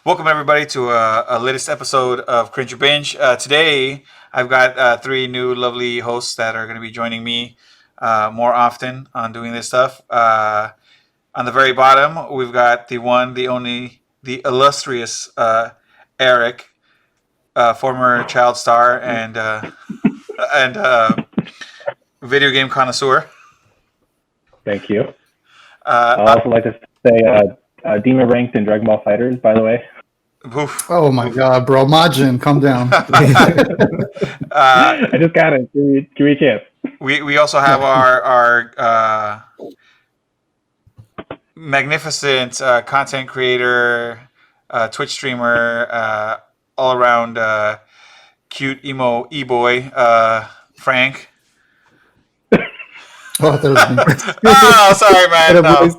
Welcome everybody to a latest episode of Cringe or Binge. Today, I've got three new lovely hosts that are going to be joining me more often on doing this stuff. On the very bottom, we've got the one, the only, the illustrious Eric, former child star and video game connoisseur. Thank you. I'd also like to say Demon ranked in Dragon Ball Fighters, by the way. Oof. Oh my god, bro. Majin, calm down. I just got it. Give me a chance. We also have our magnificent content creator, Twitch streamer, all around cute emo e-boy, Frank. Oh, that was me. Oh, sorry, man. No.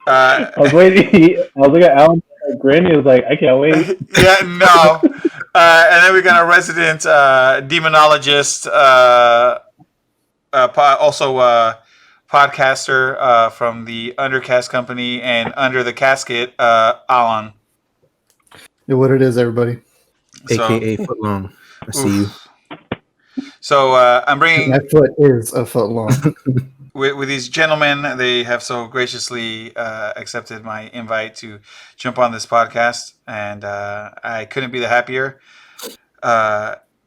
I was waiting. I was looking at Alan grin. He was like, "I can't wait." Yeah, no. And then we got a resident demonologist, also podcaster from the Undercast Company and Under the Casket, Alan. Yeah, what it is, everybody. AKA Footlong. I see you. So I'm bringing... My foot is a foot long. With these gentlemen, they have so graciously accepted my invite to jump on this podcast, and I couldn't be the happier.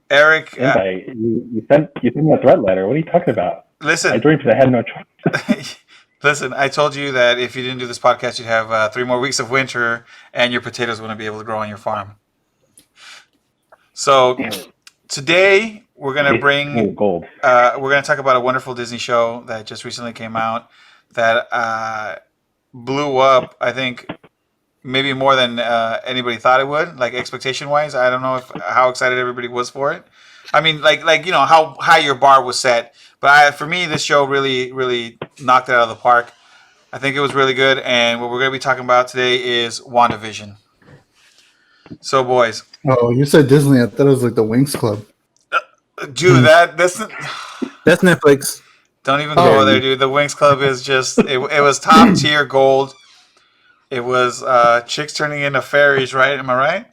Eric, you sent me a threat letter. What are you talking about? Listen, I joined because I had no choice. Listen, I told you that if you didn't do this podcast, you'd have 3 more weeks of winter, and your potatoes wouldn't be able to grow on your farm. So today we're gonna bring gold. We're gonna talk about a wonderful Disney show that just recently came out that blew up. I think maybe more than anybody thought it would. Like expectation wise, I don't know how excited everybody was for it. I mean, like you know how high your bar was set. But for me, this show really knocked it out of the park. I think it was really good. And what we're gonna be talking about today is WandaVision. So, boys. Oh, you said Disney. I thought it was like the Wings Club. Dude, that's Netflix. Don't even go there, dude. The Wings Club is just it was top tier gold. It was chicks turning into fairies, right? Am I right?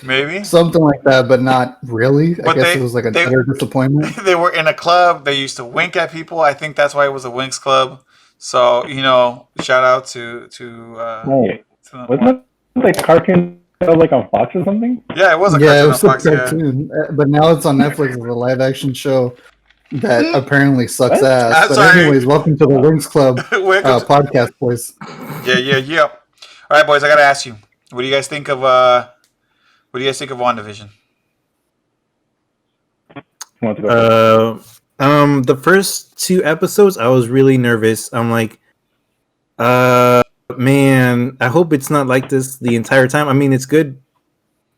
Maybe Something like that, but not really. But I guess it was like a utter disappointment. They were in a club. They used to wink at people. I think that's why it was a Wings Club. So shout out to Wait, wasn't it like cartoon like on Fox or something? Yeah, it was a Yeah, cartoon it on was a Fox. cartoon, but now it's on Netflix as a live action show that apparently sucks What? ass. But Sorry. anyways, welcome to the Wings Club podcast, boys. Yeah. All right, boys. I gotta ask you. What do you guys think of WandaVision? Who wants to go first? The first 2 episodes, I was really nervous. I'm like, man, I hope it's not like this the entire time. I mean, it's good.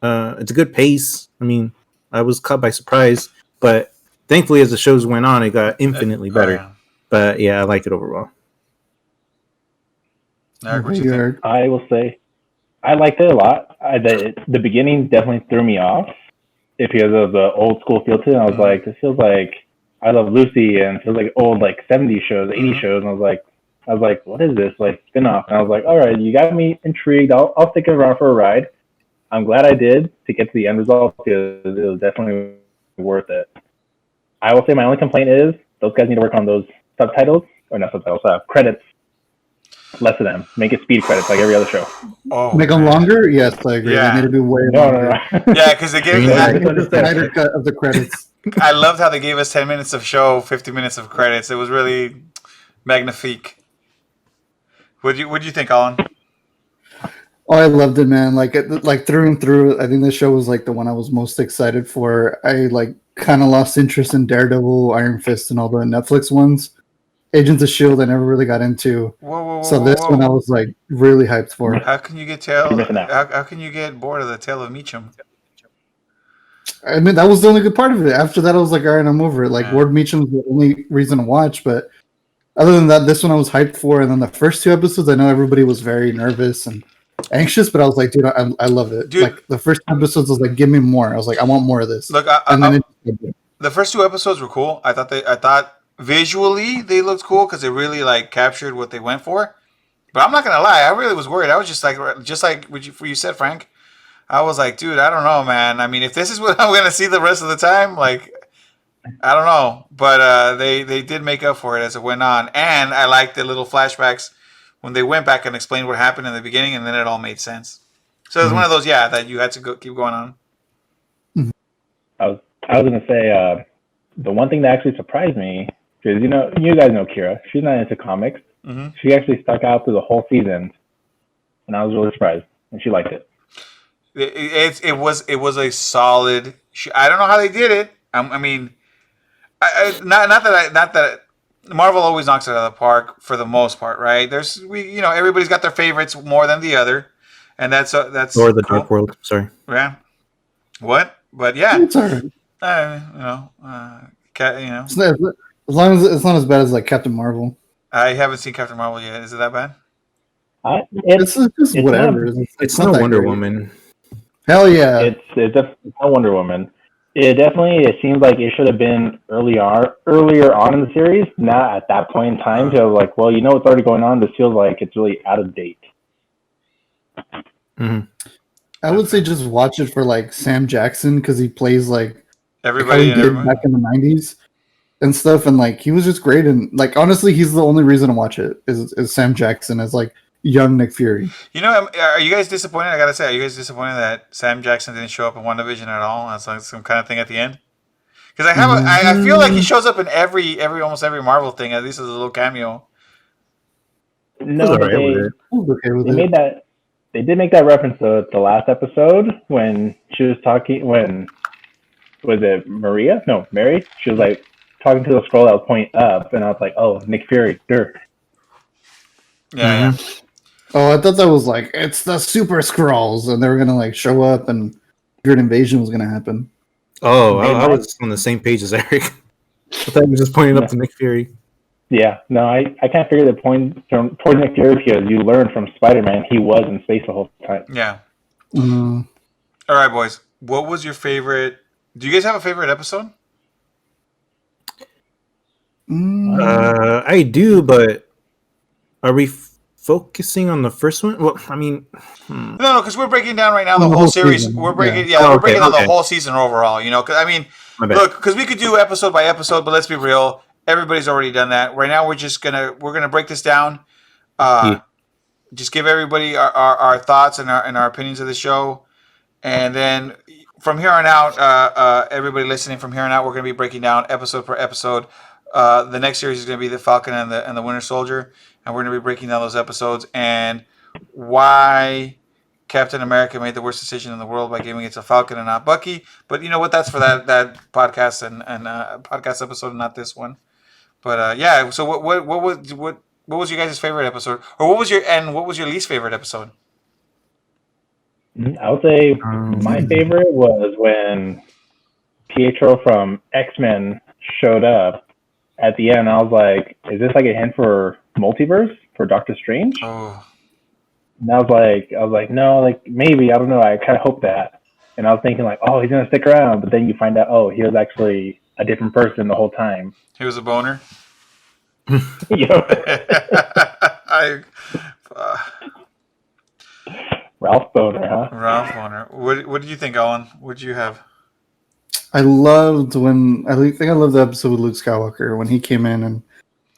It's a good pace. I mean, I was caught by surprise, but thankfully, as the shows went on, it got infinitely better. Yeah. But yeah, I liked it overall. Eric, what you think? I will say, I liked it a lot. The beginning definitely threw me off because of the old school feel to it. I was like, this feels like I Love Lucy and it feels like old like 70s shows, 80s shows. And I was like, what is this like spin-off? And I was like, all right, you got me intrigued. I'll stick around for a ride. I'm glad I did to get to the end result because it was definitely worth it. I will say my only complaint is those guys need to work on those subtitles or not subtitles, credits. Less of them. Make it speed credits like every other show. Oh, Make them longer? Yes, I agree. Yeah. They need to be way No. longer. Yeah, because they gave The Snyder cut of the credits. I loved how they gave us 10 minutes of show, 50 minutes of credits. It was really magnifique. What'd you think, Alan? Oh, I loved it, man. Like through and through. I think this show was like the one I was most excited for. I like kind of lost interest in Daredevil, Iron Fist, and all the Netflix ones. Agents of S.H.I.E.L.D. I never really got into. Whoa, So this one I was like really hyped for. How can you get how can you get bored of the Tale of Meacham? I mean, that was the only good part of it. After that, I was like, all right, I'm over it. Like, Yeah. Ward Meacham was the only reason to watch. But other than that, this one I was hyped for. And then the first 2 episodes, I know everybody was very nervous and anxious, but I was like, dude, I love it. Dude. Like, the first episodes, I was like, give me more. I was like, I want more of this. Look, the first 2 episodes were cool. I thought visually they looked cool because they really like captured what they went for. But I'm not gonna lie, I really was worried. I was just like what you said, Frank. I was like, dude, I don't know, man. I mean, if this is what I'm gonna see the rest of the time, like, I don't know. But they did make up for it as it went on, and I liked the little flashbacks when they went back and explained what happened in the beginning, and then it all made sense. So it was one of those, that you had to keep going on. I was gonna say the one thing that actually surprised me, because you guys know Kira, she's not into comics. Mm-hmm. She actually stuck out through the whole season, and I was really surprised, and she liked it. It was a solid. I don't know how they did it. I mean, not that Marvel always knocks it out of the park for the most part, right? Everybody's got their favorites more than the other, and that's or the cool. Dark World. Sorry. Yeah. What? But yeah. It's alright. As long as it's not as bad as like Captain Marvel. I haven't seen Captain Marvel yet. Is it that bad? It's just whatever. It's no Wonder Woman. Hell yeah! It's not Wonder Woman. It seems like it should have been earlier on in the series, not at that point in time. So I was like, well, what's already going on. This feels like it's really out of date. Mm-hmm. I would say just watch it for like Sam Jackson because he plays like everybody how he did back in the 90s and stuff, and like he was just great. And like honestly, he's the only reason to watch it is Sam Jackson as like young Nick Fury. Are you guys disappointed? I gotta say, are you guys disappointed that Sam Jackson didn't show up in WandaVision at all? That's like some kind of thing at the end. Because I feel like he shows up in almost every Marvel thing, at least as a little cameo. No, they did make that reference to the last episode when she was talking. When was it Maria? No, Mary. She was like talking to the scroll that was pointing up, and I was like, "Oh, Nick Fury." Sure. Yeah. Mm-hmm. Oh, I thought that was like it's the Super Skrulls, and they were gonna like show up, and Great Invasion was gonna happen. Oh, I was on the same page as Eric. I thought he was just pointing up to Nick Fury. Yeah, no, I can't figure the point towards Nick Fury because you learned from Spider-Man he was in space the whole time. Yeah. Mm-hmm. All right, boys. What was your favorite? Do you guys have a favorite episode? I do, but are we focusing on the first one? Well, I mean, no, because we're breaking down right now the whole series. Season. We're breaking, we're breaking down the whole season overall. Because I mean, look, because we could do episode by episode, but let's be real. Everybody's already done that. Right now, we're gonna break this down. Just give everybody our thoughts and our opinions of the show, and then from here on out, everybody listening, from here on out, we're gonna be breaking down episode per episode. The next series is gonna be the Falcon and the Winter Soldier, and we're gonna be breaking down those episodes and why Captain America made the worst decision in the world by giving it to Falcon and not Bucky. But you know what? That's for that podcast and podcast episode, and not this one. But so what was your guys' favorite episode, or what was your least favorite episode? I would say my favorite was when Pietro from X-Men showed up at the end. I was like, is this like a hint for multiverse for Doctor Strange? Oh. And I was like, no, like maybe, I don't know. I kind of hope that. And I was thinking like, oh, he's gonna stick around, but then you find out, oh, he was actually a different person the whole time. He was a boner. Ralph Boner, huh? Ralph Boner. What did you think, Owen? What did you have? I loved the episode with Luke Skywalker when he came in and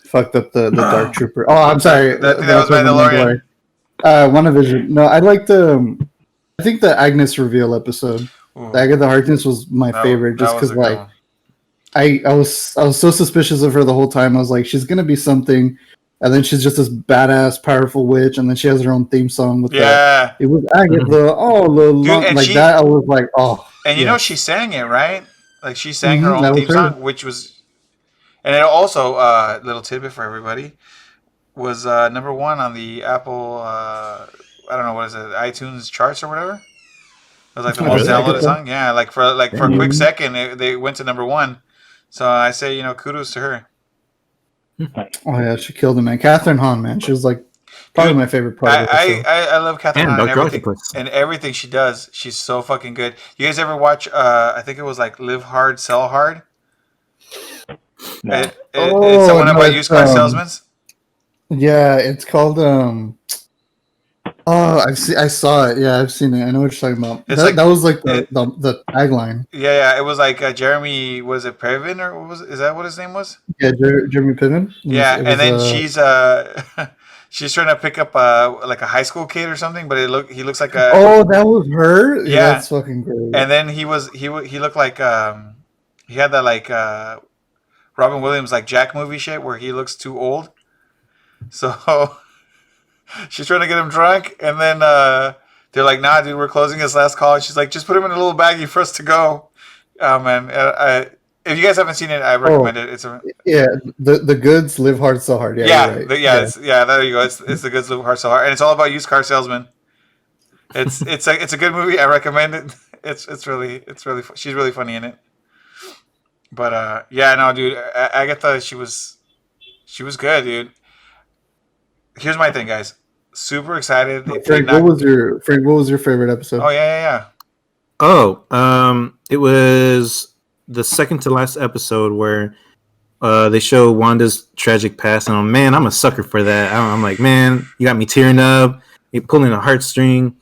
fucked up the Dark Trooper. Oh, I'm sorry. That was Mandalorian. WandaVision. No, I liked I think the Agnes reveal episode. Ooh. The Agatha Harkness was my favorite, just because like I was so suspicious of her the whole time. I was like, she's gonna be something, and then she's just this badass, powerful witch, and then she has her own theme song with that. It was Agatha. That. I was like, oh. And you know, she sang it, right? Like she sang her own theme song, which was, and it also little tidbit for everybody, was number one on the Apple. I don't know what is it, iTunes charts or whatever. It was like the most downloaded song. Yeah, like for a quick second, they went to number one. So I say, kudos to her. Oh yeah, she killed it, man. Catherine Hahn, man, she was like probably my favorite part. I love Catherine Hahn and everything she does. She's so fucking good. You guys ever watch? I think it was like Live Hard, Sell Hard. No. It's someone about used car salesmen. Yeah, it's called Oh, I saw it. Yeah, I've seen it. I know what you're talking about. It's like That was like it, the tagline. yeah. It was like Jeremy, was it Previn or what was it? Is that what his name was? Yeah, Jeremy Piven. Yeah, It and was then she's she's trying to pick up like a high school kid or something, but he looks like a Oh, that was her. Yeah, yeah. that's fucking great. And then he looked like he had that like Robin Williams like Jack movie shit where he looks too old. So she's trying to get him drunk, and then they're like, "Nah, dude, we're closing his last call." And she's like, "Just put him in a little baggie for us to go." Oh man, if you guys haven't seen it, I recommend it. It's a Yeah, the goods live hard, so hard. Yeah, yeah, you're right. there you go. It's the Good Live Hard So Hard, and it's all about used car salesmen. It's a good movie. I recommend it. It's really she's really funny in it. But yeah, no, dude, Agatha, she was good, dude. Here's my thing, guys. Super excited. Frank, what was your favorite episode? Oh yeah. Oh, it was the second to last episode where they show Wanda's tragic past, and man, I'm a sucker for that. I'm like, man, you got me tearing up. You're pulling a heartstring,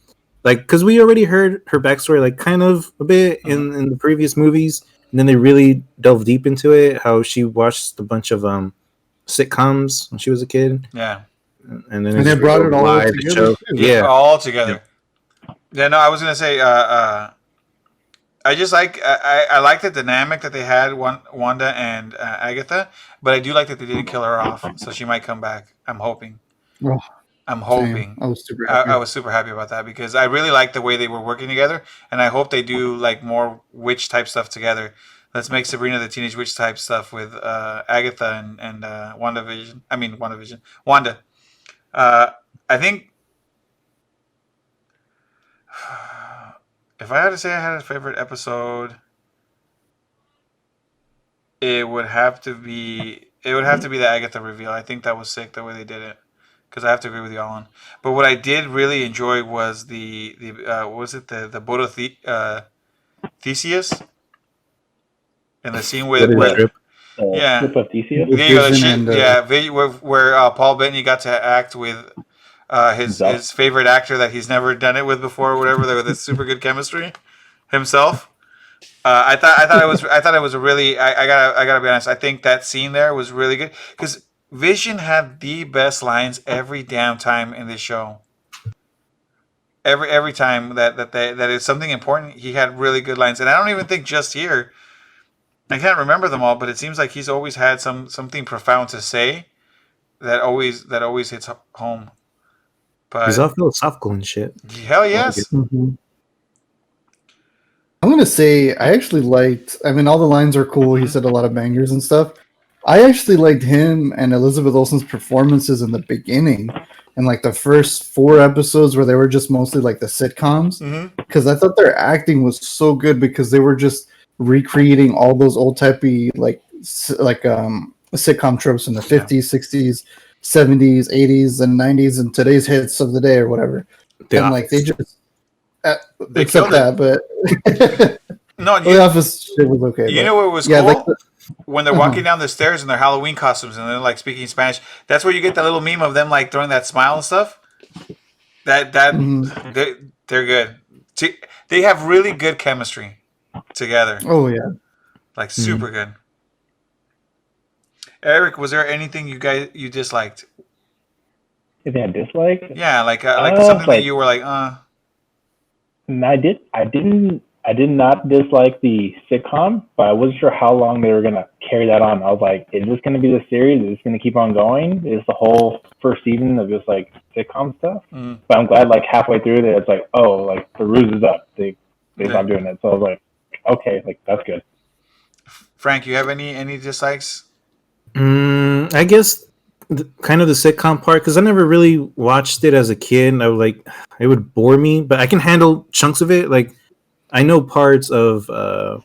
like, because we already heard her backstory, like, kind of a bit in the previous movies, and then they really delve deep into it. How she watched a bunch of sitcoms when she was a kid. Yeah. And then they brought it all together. Yeah, all together. Yeah, no, I was gonna say, I just like I like the dynamic that they had, Wanda and Agatha, but I do like that they didn't kill her off, so she might come back. I'm hoping. Oh, I'm hoping. I was super happy. I was super happy about that because I really like the way they were working together, and I hope they do like more witch type stuff together. Let's make Sabrina the Teenage Witch type stuff with Agatha and WandaVision. I mean WandaVision. Wanda. I think if I had to say I had a favorite episode, it would have to be the Agatha reveal. I think that was sick the way they did it. Because I have to agree with you, Alan. But what I did really enjoy was the what was it, the boat of Theseus, and the scene with yeah, Ship of Theseus? there you go, the Vision and, where Paul Bettany got to act with his favorite actor that he's never done it with before, or whatever. With this super good chemistry himself. I thought it was a really. I gotta be honest. I think that scene there was really good because Vision had the best lines every damn time in this show. Every time that is something important, he had really good lines, and I don't even think just here. I can't remember them all, but it seems like he's always had something profound to say that always hits home. But he's all philosophical and shit. Hell yes. Mhm. I'm gonna say I actually liked. I mean, all the lines are cool. He said a lot of bangers and stuff. I actually liked him and Elizabeth Olsen's performances in the beginning, and like the first 4 episodes where they were just mostly like the sitcoms. Because I thought their acting was so good because they were just recreating all those old typey sitcom tropes in the 50s, 60s, 70s, 80s, and 90s, and today's hits of the day or whatever. And like they just except that, but no, the Office shit was okay. You know what was cool? When they're walking down the stairs in their Halloween costumes and they're like speaking Spanish. That's where you get that little meme of them like throwing that smile and stuff. They're good. They have really good chemistry together. Oh yeah, like super good. Eric, was there anything you disliked? If I disliked? Yeah, like something that you were like, I did not dislike the sitcom, but I wasn't sure how long they were gonna carry that on. I was like, is this gonna be the series? Is this gonna keep on going? Is the whole first season of just like sitcom stuff? But I'm glad like halfway through that it's like, oh, like the ruse is up. They stopped doing it. So I was like, okay, like that's good. Frank, you have any dislikes? I guess kind of the sitcom part, because I never really watched it as a kid. I would like, it would bore me, but I can handle chunks of it. Like I know parts of the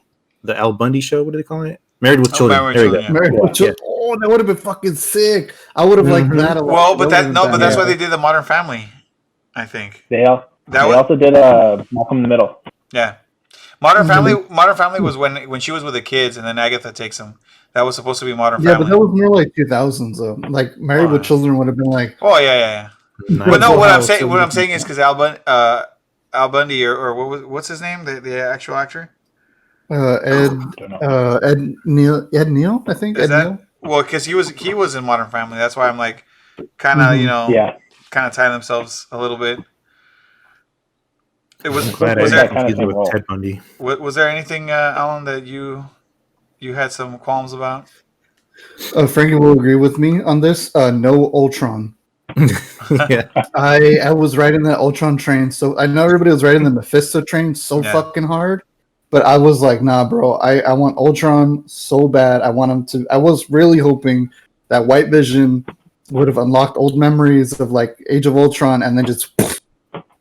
Al Bundy show. What do they call it? Married with Children. Married with Children. Oh, that would have been fucking sick. I would have liked that a lot. Well, but that's why they did the Modern Family. I think they also did Malcolm in the Middle. Yeah, Modern Family was when she was with the kids, and then Agatha takes them. That was supposed to be Modern Yeah, Family. but that was more like 2000s though. Like Married with Children would have been like. Oh yeah. But no, what I'm saying is because Al Bundy or what's his name? The actual actor. Ed Neal, I think. Neal. Well, because he was in Modern Family. That's why I'm like, kind of kind of tying themselves a little bit. It was. Was there confused with Ted Bundy? Was there anything, Alan, that you had some qualms about? Frankie will agree with me on this. No Ultron. Yeah. I was riding that Ultron train, so I know everybody was riding the Mephisto train so fucking hard, but I was like, nah, bro. I want Ultron so bad. I want him to. I was really hoping that White Vision would have unlocked old memories of like Age of Ultron, and then just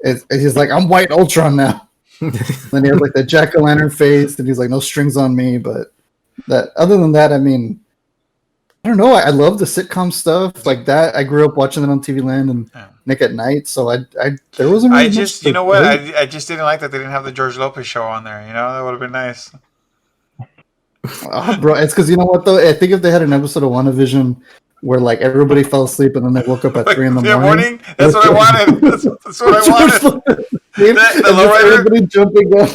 he's like, I'm White Ultron now. Then he has like the jack-o'-lantern face, and he's like, no strings on me. But that other than that, I mean, I don't know. I love the sitcom stuff like that. I grew up watching it on TV Land and Nick at Night, so there wasn't. Really you know what? I just didn't like that they didn't have the George Lopez show on there. You know, that would have been nice. Oh, bro, it's because you know what though? I think if they had an episode of WandaVision where like everybody fell asleep and then they woke up at 3 in the morning. That's what I wanted. That's what I wanted. The lowrider, everybody jumping up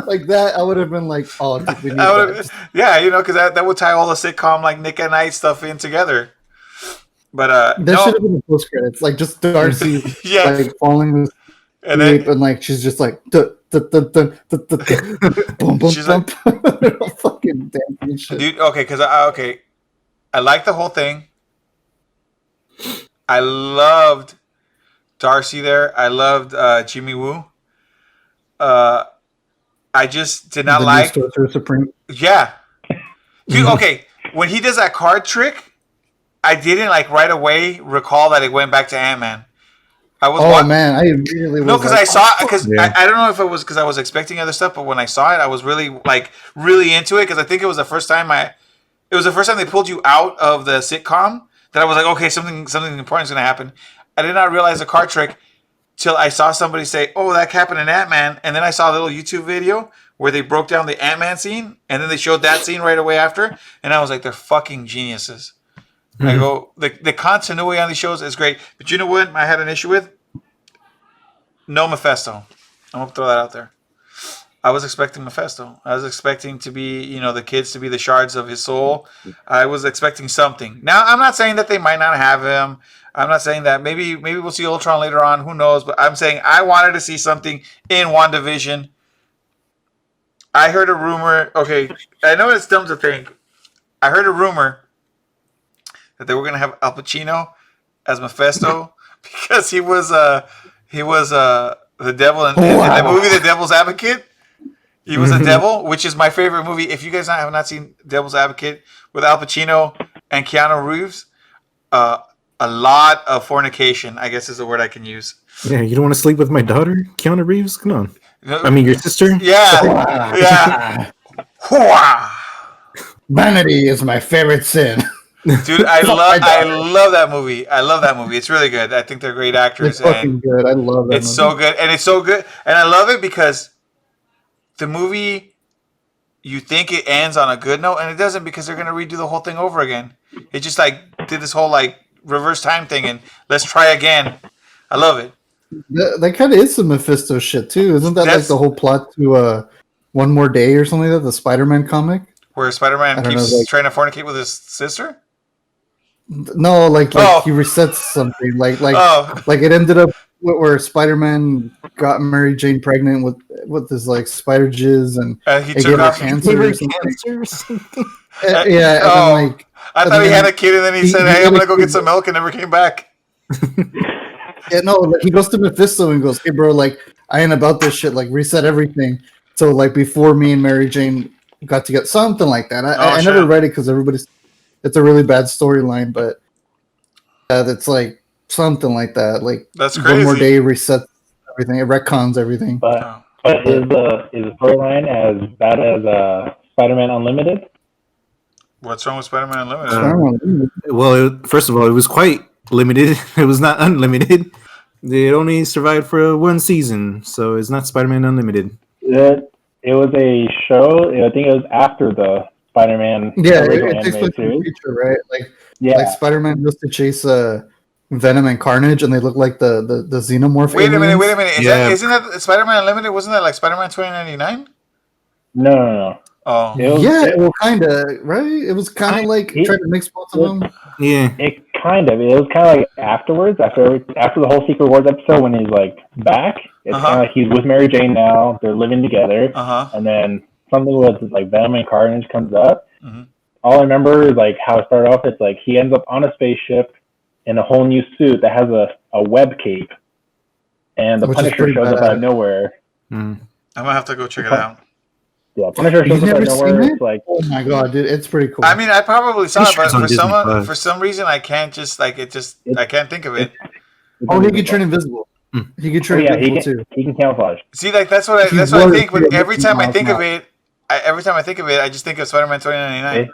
like that. I would have been like, "Oh, we need that." Yeah, you know, because that would tie all the sitcom like Nick at Night stuff in together. But that should have been the post credits, like just Darcy, like falling asleep, and like she's just like, boom, boom, she's like, fucking damn shit, dude. Okay, because I like the whole thing. I loved Darcy there. I loved Jimmy Woo. I just did not like. Supreme. Yeah. Dude, okay, when he does that card trick, I didn't like right away recall that it went back to Ant-Man. Man, I immediately was because I saw because I don't know if it was because I was expecting other stuff, but when I saw it, I was really into it because I think it was the first time they pulled you out of the sitcom that I was like, okay, something important is going to happen. I did not realize the card trick till I saw somebody say, oh, that happened in Ant-Man. And then I saw a little YouTube video where they broke down the Ant-Man scene. And then they showed that scene right away after. And I was like, they're fucking geniuses. Mm-hmm. I go, the continuity on these shows is great. But you know what I had an issue with? No Mephisto. I'm going to throw that out there. I was expecting Mephisto. I was expecting to be, the kids to be the shards of his soul. I was expecting something. Now, I'm not saying that they might not have him. I'm not saying that. Maybe we'll see Ultron later on. Who knows? But I'm saying I wanted to see something in WandaVision. I heard a rumor. Okay, I know it's dumb to think. I heard a rumor that they were going to have Al Pacino as Mephisto because he was the devil in the movie The Devil's Advocate. He was a devil, which is my favorite movie. If you guys have not seen Devil's Advocate with Al Pacino and Keanu Reeves, a lot of fornication, I guess is the word I can use. Yeah, you don't want to sleep with my daughter, Keanu Reeves? Come on. I mean, your sister? Yeah. Vanity is my favorite sin. Dude, I love that movie. I love that movie. It's really good. I think they're great actors. It's fucking good. I love that movie. So good. And it's so good. And I love it because the movie, you think it ends on a good note, and it doesn't because they're going to redo the whole thing over again. It just did this whole reverse time thing and let's try again. I love it. That kind of is some Mephisto shit too. Isn't that the whole plot to One More Day or something like that? The Spider-Man comic? Where Spider-Man keeps trying to fornicate with his sister? No, he resets something. Like it ended up where Spider-Man got Mary Jane pregnant with his spider jizz and he took off cancer or something. I thought he had a kid and then he said, "Hey, I'm gonna go get some milk," and never came back. Yeah, no, he goes to Mephisto and goes, "Hey, bro, I ain't about this shit. Reset everything." So before me and Mary Jane got to get something like that. I never read it because it's a really bad storyline, but it's something like that. That's crazy. One More Day resets everything. It retcons everything. But is the storyline as bad as Spider-Man Unlimited? What's wrong with Spider-Man Unlimited? Well, first of all, it was quite limited. It was not unlimited. It only survived for one season, so it's not Spider-Man Unlimited. It was a show. I think it was after the Spider-Man Yeah, original it takes place animated in the series. future, right? Like Yeah, Spider-Man goes to chase Venom and Carnage, and they look like the Xenomorph Wait a minute. aliens. Wait a minute. Yeah. Isn't that Spider-Man Unlimited? Wasn't that like Spider-Man 2099? no. Oh, Yeah, well, kind of, right? It was kind of like it- trying to mix both of them. Yeah. It kind of like afterwards, after the whole Secret Wars episode when he's like back. It's Uh-huh. kind of like he's with Mary Jane now. They're living together, uh-huh. and then something with like Venom and Carnage comes up. Mhm. All I remember is like how it started off. It's like he ends up on a spaceship in a whole new suit that has a web cape, and the Which is Punisher pretty shows up out badass. of nowhere. Mm. I'm gonna have to go check it out. Yeah, Punisher You've shows up out never of seen nowhere. it? It's like Oh my god, dude, it's pretty cool. I mean, I probably saw it, Pretty sure but it's on Disney+. for some reason, I can't just like it. Just I can't think of it. oh, he could turn invisible. Hmm. He could Oh, turn yeah, he invisible too. can camouflage. See, like that's what I He that's what I was think. But pretty every time I miles think an of hour. it, I just think of Spider-Man 2099.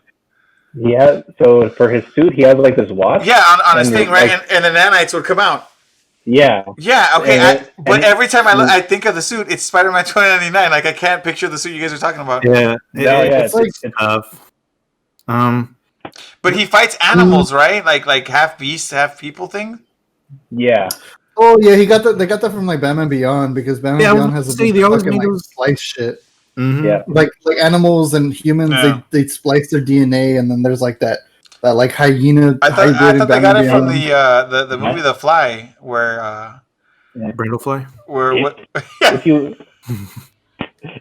Yeah, so for his suit, he has like this watch. Yeah, on his And thing, like- right? And the nanites would come out. Yeah, Yeah, okay. And But and- every time I think of the suit, it's Spider-Man 2099. Like I can't picture the suit you guys are talking about. Yeah. No, yeah, it's like- it's Tough. But he fights animals, right? Like half beast, half people thing. yeah. Oh yeah, he got that. They got that from like Batman Beyond because Batman Yeah, I was Beyond about has to a say, bunch they of always fucking make like those- splice shit. Mhm. Yeah. Like animals and humans, Yeah. they splice their DNA, and then there's like that like hyena I hybrid. thought in they got Batman it from Beyond. the movie The Fly, where Brindlefly. what? Yeah.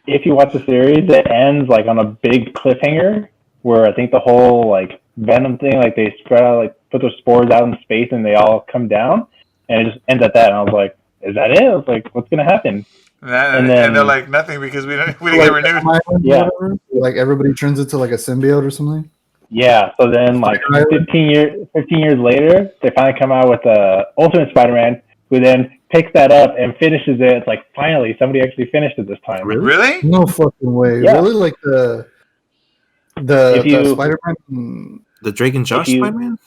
If you watch the series, it ends like on a big cliffhanger where I think the whole like Venom thing, like they spread out, like put their spores out in space and they all come down, and it just ends at that. And I was like, "Is that it?" I was like, "What's gonna happen?" And then- they're like nothing because we didn't get Like, renewed. Yeah. like everybody turns into like a symbiote or something. Yeah. So then, like Right. 15 years later, they finally come out with Ultimate Spider-Man, who then picks that up and finishes it. It's like finally somebody actually finished it this time. Really? Really? No fucking way. Yeah. Really, like the If you- Spider-Man. The Drake and Josh If you- Spider-Man?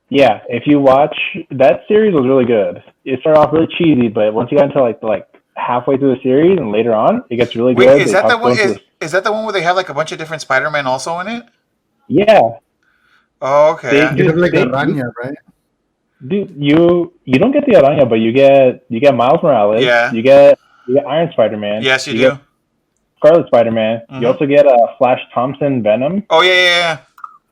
Yeah, if you watch that series, was really good. It started off really cheesy, but once you got into like halfway through the series and later on, it gets really Wait, good. is They that the talk one? about this- Is that the one where they have like a bunch of different Spider-Man also in it? Yeah, Oh, okay. They- You have like They- Araña, right? dude, you don't get the Araña, but you get Miles Morales. Yeah. You get Iron Spider-Man. Yes, you do. get Scarlet Spider-Man. Mhm. You also get Flash Thompson Venom, Oh yeah.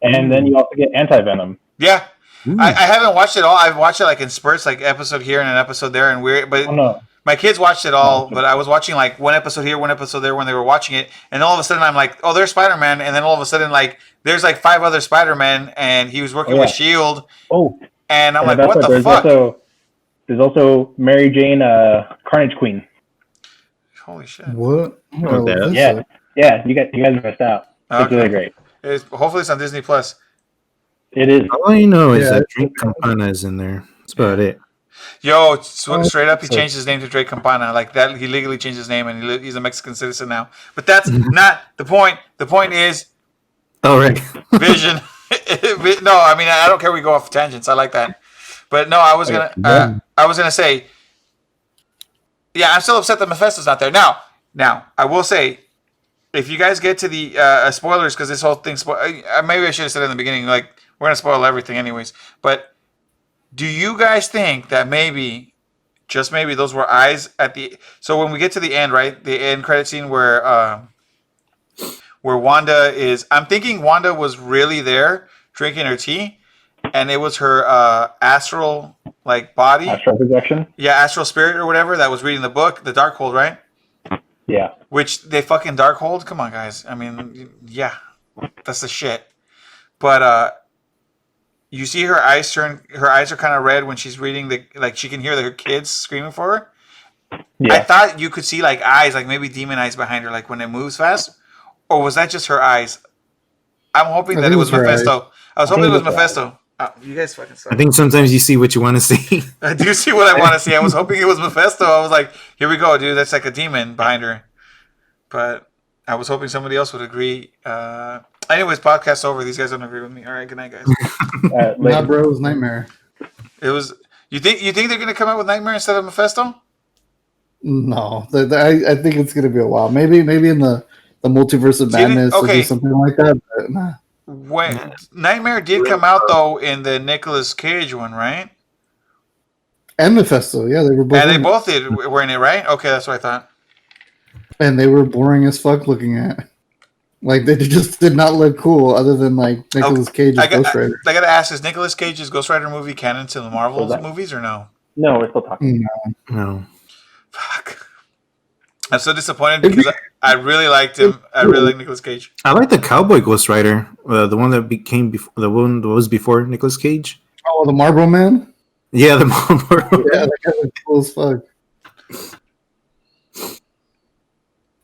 and then you also get Anti Venom. Yeah. Ooh. I haven't watched it all. I've watched it like in spurts, like episode here and an episode there, and weird. But Oh no, my kids watched it all. But I was watching like one episode here, one episode there when they were watching it, and all of a sudden I'm like, oh, there's Spider-Man, and then all of a sudden like there's like 5 other Spider-Men, and he was working Oh, yeah. with Shield, oh, and I'm and like, that's what the there's fuck? there's also Mary Jane, Carnage Queen. Holy shit! What? Oh, that- that's Yeah. Yeah, you guys missed out. It's Okay. really great. Hopefully it's on Disney Plus. It is. All I know is Yeah. that Drake Campana is in there. That's about it. Yo, straight up, he so- changed his name to Drake Campana. Like that, he legally changed his name, and he's a Mexican citizen now. But that's not the point. The point is All right. Vision. No, I mean I don't care. We go off tangents. I like that. But no, I was gonna say, yeah, I'm still upset that Mephisto's not there. Now I will say, if you guys get to the spoilers, because this whole thing, maybe I should have said it in the beginning. Like we're gonna spoil everything, anyways. But do you guys think that maybe, just maybe, those were eyes at the? So when we get to the end, right, the end credit scene where Wanda is, I'm thinking Wanda was really there drinking her tea, and it was her astral like body, Astral projection. yeah, astral spirit or whatever that was reading the book, the Darkhold, right? Yeah. Which they fucking Darkhold. Come on, guys. I mean, yeah, that's the shit. But you see her eyes turn. Her eyes are kind of red when she's reading the. Like she can hear her kids screaming for her. I Yeah. thought you could see like eyes, like maybe demon eyes behind her, like when it moves fast. Or was that just her eyes? I'm hoping I that think it it was was her Mephisto. I was hoping it think was it was her Mephisto. You guys fucking suck. I think sometimes you see what you want to see. I do see what I want to see. I was hoping it was Mephisto. I was like, here we go, dude. That's like a demon behind her. But I was hoping somebody else would agree. Anyways, podcast over. These guys don't agree with me. All right, good night, guys. Like, Nah, bro, it was Nightmare. It was. You think they're gonna come out with Nightmare instead of Mephisto? No, I think it's gonna be a while. Maybe in the Multiverse of Madness or do something like that. But nah. When Nightmare did come out though in the Nicolas Cage one, right? And Mephisto, yeah, they were both. And they both were in it, right? Okay, that's what I thought. And they were boring as fuck looking at. Like they just did not look cool, other than like Nicolas Cage's Ghost Rider. I gotta ask: is Nicolas Cage's Ghost Rider movie canon to the Marvel movies or no? No, we're still talking. No. Fuck. I'm so disappointed because I really liked him. I really like Nicolas Cage. I like the Cowboy Ghost Rider, the one that the one that was before Nicolas Cage. Oh, the Marlboro Man. Yeah, the Marlboro. Yeah, that guy was cool as fuck.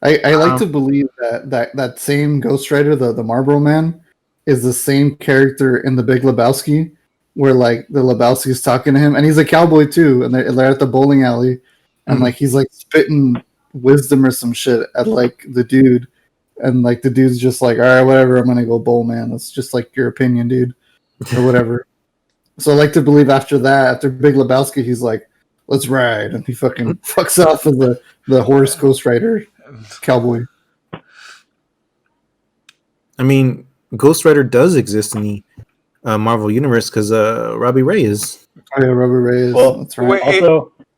I like to believe that same Ghost Rider, the Marlboro Man, is the same character in The Big Lebowski, where like the Lebowski's talking to him, and he's a cowboy too, and they're at the bowling alley, and like he's like spitting wisdom or some shit at like the dude, and like the dude's just like, all right, whatever, I'm gonna go bowl, man. That's just like your opinion, dude, or whatever. So I like to believe after Big Lebowski, he's like, let's ride, and he fucking fucks off of the horse Ghost Rider cowboy. I mean, Ghost Rider does exist in the Marvel universe because Robbie Reyes. Oh yeah, Robbie Reyes. Well, that's right.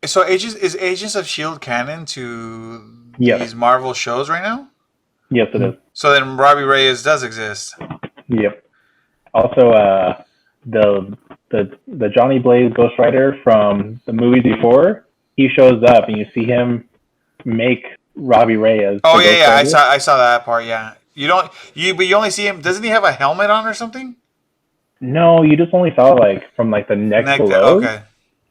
So is Agents of S.H.I.E.L.D. canon to these Marvel shows right now? Yes, it is. So then Robbie Reyes does exist. Yep. Also, the Johnny Blaze Ghost Rider from the movie before, he shows up and you see him make Robbie Reyes. Oh yeah, I saw that part. Yeah, but you only see him. Doesn't he have a helmet on or something? No, you just only saw like from like the neck below. Okay.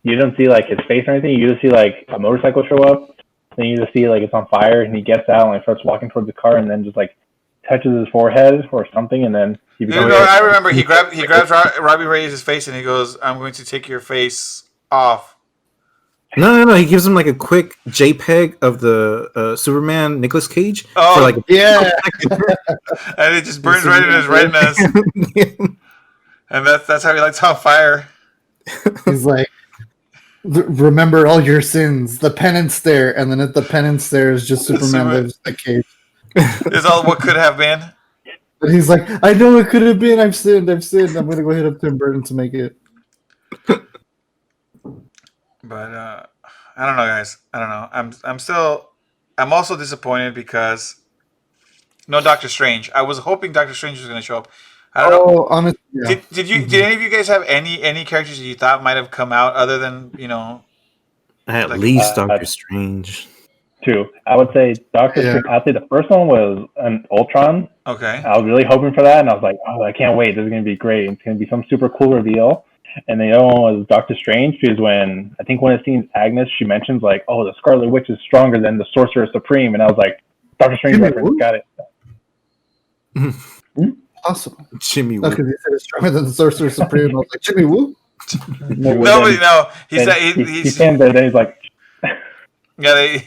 You don't see like his face or anything. You just see like a motorcycle show up. Then you just see like it's on fire, and he gets out and like, starts walking towards the car, and then just like touches his forehead or something, and then he becomes. I remember he grabs Robbie Reyes' face, and he goes, "I'm going to take your face off." No. He gives him like a quick JPEG of the Superman Nicolas Cage. Oh, for, like, yeah. And it just burns right in his retinas. And that's how he lights on fire. He's like, remember all your sins, the penance there, and then at the penance there is just Superman lives in the cage. Is all what could have been. But he's like, I know it could have been. I've sinned. I'm gonna go hit up Tim Burton to make it. But I don't know, guys. I don't know. I'm also disappointed because no Doctor Strange. I was hoping Doctor Strange was going to show up. I don't know. Honestly, yeah. Did any of you guys have any characters that you thought might have come out other than at least Doctor Strange? Two. I would say Doctor Strange. I'd say the first one was an Ultron. Okay. I was really hoping for that, and I was like, oh, I can't wait. This is going to be great. It's going to be some super cool reveal. And the other one was Doctor Strange, because when it seems Agnes, she mentions like, oh, the Scarlet Witch is stronger than the Sorcerer Supreme, and I was like, Doctor Strange reference, got it. Awesome. Jimmy Woo. Because he said it's stronger than the Sorcerer Supreme. I was like, Jimmy Woo? No. He stands there, then he's like, yeah,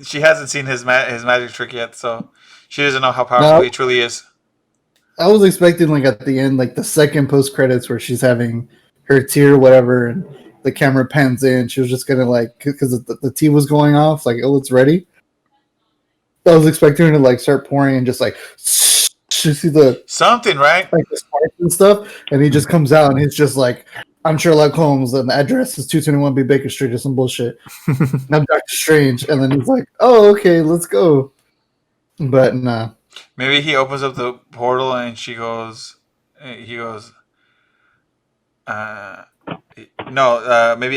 she hasn't seen his magic trick yet, so she doesn't know how powerful he truly is. I was expecting like at the end, like the second post credits where she's having her tea or whatever, and the camera pans in. She was just gonna like, because the tea was going off, like, oh, it's ready. I was expecting her to like start pouring and just like, you see the something, right? Like the sparks and stuff, and he just comes out and he's just like, I'm Sherlock Holmes, and the address is 221B Baker Street or some bullshit. And I'm Doctor Strange, and then he's like, oh, okay, let's go. But nah. Maybe he opens up the portal and he goes, maybe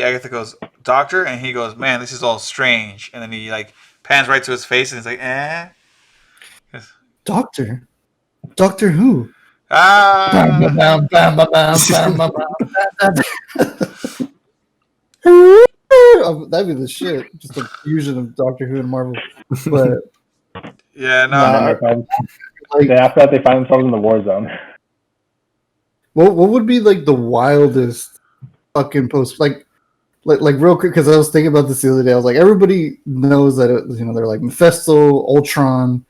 Agatha goes, Doctor, and he goes, man, this is all strange. And then he like pans right to his face and he's like, eh. Doctor who? That'd be the shit. Just a fusion of Doctor Who and Marvel. But yeah, no. Like, after that, they find themselves in the war zone. What would be like the wildest fucking post? Like real quick, because I was thinking about this the other day. I was like, everybody knows that they're like Mephisto, Ultron,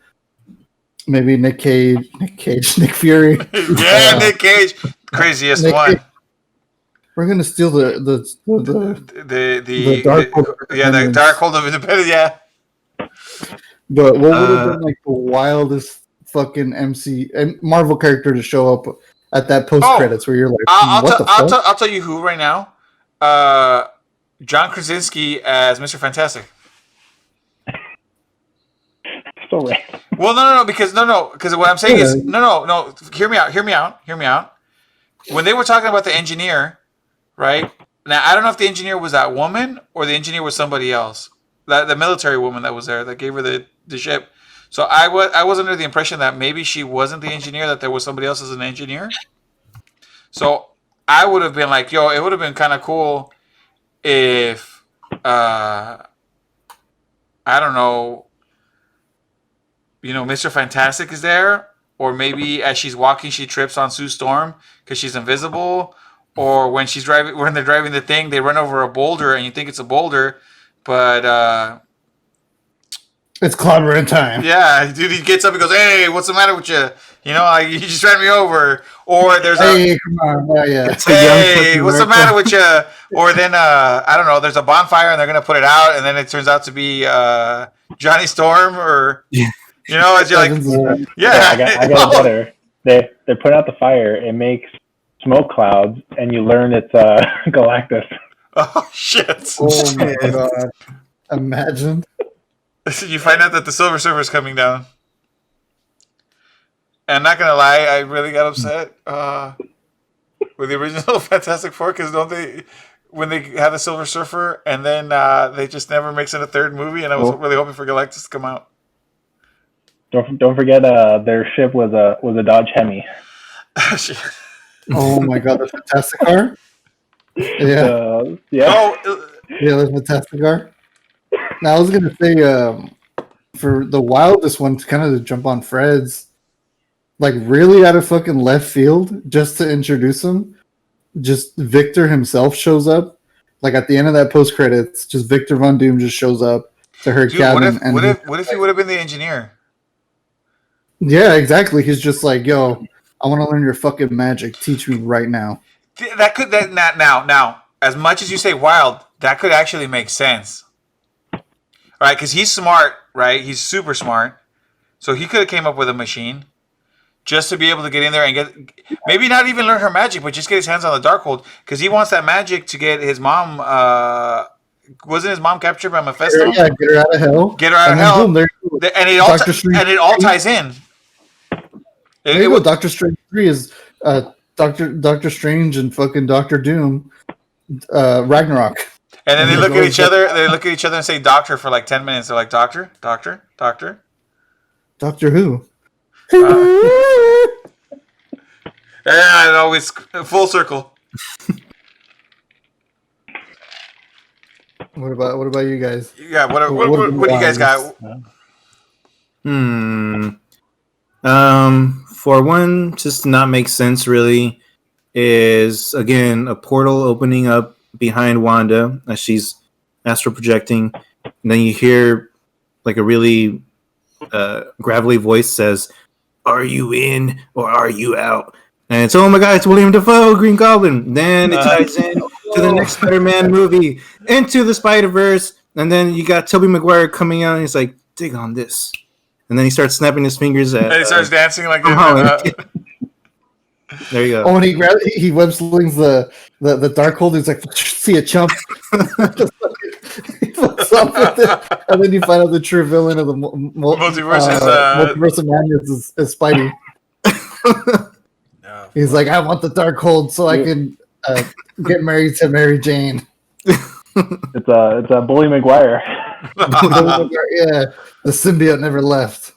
maybe Nick Cage, Nick Fury. Yeah, Nick Cage, craziest one. we're gonna steal the Darkhold of yeah, the Independence. Darkhold of Independence. Yeah. But what would have been like the wildest fucking MC and Marvel character to show up at that post credits where you're like, what the fuck? I'll tell you who right now. John Krasinski as Mr. Fantastic. So random. Well, no, because what I'm saying is no. Hear me out. When they were talking about the engineer, right? Now I don't know if the engineer was that woman or the engineer was somebody else. The military woman that was there that gave her the ship. So I was under the impression that maybe she wasn't the engineer, that there was somebody else as an engineer. So I would have been like, yo, it would have been kind of cool if I don't know, Mr. Fantastic is there, or maybe as she's walking, she trips on Sue Storm because she's invisible, or when they're driving the thing, they run over a boulder and you think it's a boulder, but it's clobbering time. Yeah, dude, he gets up and goes, "Hey, what's the matter with you? You just ran me over." Or there's come on, yeah. Hey, what's the matter with you? Or then I don't know, there's a bonfire and they're gonna put it out, and then it turns out to be Johnny Storm, or it's like, I got it better. They put out the fire, it makes smoke clouds, and you learn it's Galactus. Oh shit! Oh my god! Imagine. You find out that the Silver Surfer is coming down. And I'm not gonna lie, I really got upset with the original Fantastic Four, because when they had the Silver Surfer, and then they just never makes it a third movie, and I was really hoping for Galactus to come out. Don't forget, their ship was a Dodge Hemi. Oh my god, the Fantastic Car. Yeah. Yeah. Yeah, the Fantastic Car. Now I was gonna say, for the wildest one, to kind of jump on Fred's, like really out of fucking left field, just to introduce him, just Victor himself shows up. Like at the end of that post credits, just Victor Von Doom just shows up to her cabin. What if he would have been the engineer? Yeah, exactly. He's just like, yo, I want to learn your fucking magic. Teach me right now. Now, as much as you say wild, that could actually make sense. Right, because he's smart, right? He's super smart. So he could have came up with a machine just to be able to get in there and get, maybe not even learn her magic, but just get his hands on the Darkhold, because he wants that magic to get his mom. Wasn't his mom captured by Mephisto? Yeah, get her out of hell. Get her out of hell. Boom, and it all ties in. Doctor Strange 3 is Doctor Strange and fucking Doctor Doom, Ragnarok. And then they look at each other. They look at each other and say "doctor" for like 10 minutes. They're like, "Doctor, doctor, doctor." Doctor who? Yeah, it always full circle. What about you guys? Yeah, what do you guys got? For one, just to not make sense really, is again a portal opening up behind Wanda as she's astral projecting, and then you hear like a really gravelly voice says, "Are you in or are you out?" And it's, oh my god, it's William Dafoe, Green Goblin. Then it ties in to the next Spider-Man movie, Into the Spider-Verse, and then you got Tobey Maguire coming out and he's like, "Dig on this," and then he starts snapping his fingers at. And he starts dancing like There you go. Oh, and he web slings the Darkhold. He's like, "See a chump." He fucks up with it. And then you find out the true villain of the multiverse of madness is Spidey. No. He's like, "I want the Darkhold so I can get married to Mary Jane." It's a Bully Maguire. Yeah, the symbiote never left.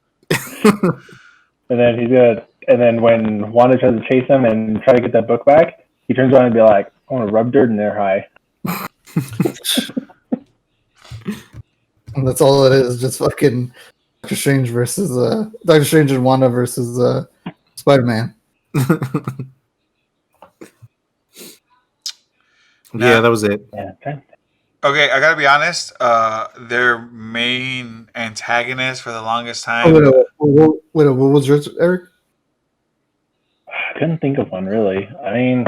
And then he's good. And then when Wanda tries to chase him and try to get that book back, he turns around and be like, "I want to rub dirt in their eye." And that's all it is. Just fucking Doctor Strange versus Doctor Strange and Wanda versus Spider-Man. Yeah, that was it. Yeah. Okay, I gotta be honest. Their main antagonist for the longest time. What was yours, Eric? I couldn't think of one really. I mean,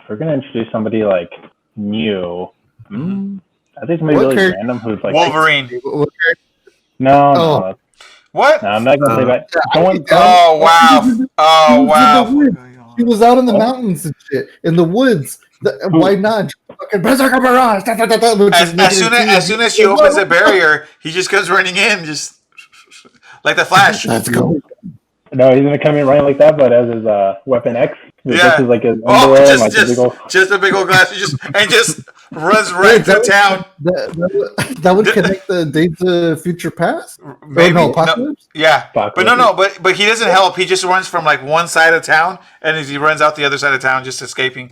we're gonna introduce somebody like new, I think somebody What really character? random who's like Wolverine. No, Oh. no, What? no, I'm not gonna say that. Someone, Oh wow! Oh He was in the wow! woods. He was out in the mountains and shit, in the woods. Why not? Fucking Berserker Barrage! As soon as she opens the barrier, he just comes running in, just like the Flash. Let's go. no, he's gonna come in running like that, but as his weapon X, this Yeah. is like his Oh, underwear and like the big old. just a big old glass. He just runs right through town. That would connect the Days of Future Past? Maybe no, Apocalypse? yeah, Apocalypse. but he doesn't help. He just runs from like one side of town, and as he runs out the other side of town, just escaping.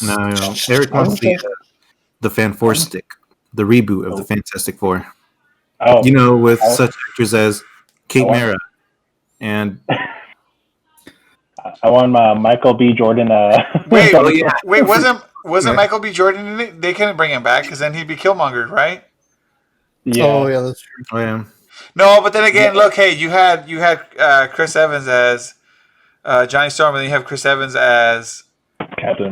No, Eric wants the Fan Four stick, the reboot of the Fantastic Four. Oh, With such actors as Kate Mara and I want Michael B. Jordan. Wait, wasn't Michael B. Jordan in it? They couldn't bring him back because then he'd be Killmongered, right? Yeah. Oh yeah, that's true. oh yeah, No, but then again, look, hey, you had Chris Evans as Johnny Storm, and then you have Chris Evans as Captain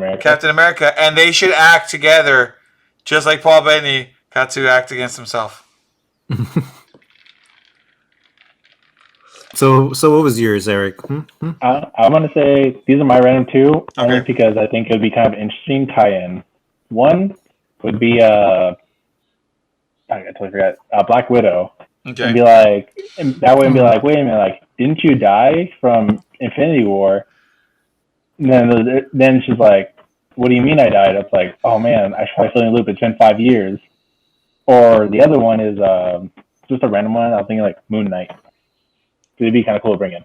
America, and they should act together, just like Paul Bettany got to act against himself. So what was yours, Eric? I'm going to say these are my random two, only Okay. because I think it would be kind of an interesting tie-in. One would be I totally forgot Black Widow, Okay. and be like, and that way, and be like, wait a minute, like, didn't you die from Infinity War? And then she's like, what do you mean I died? It's like, oh man, I should probably fill in the loop. It's been 5 years. Or the other one is just a random one. I'm thinking like Moon Knight. It'd be kind of cool to bring in.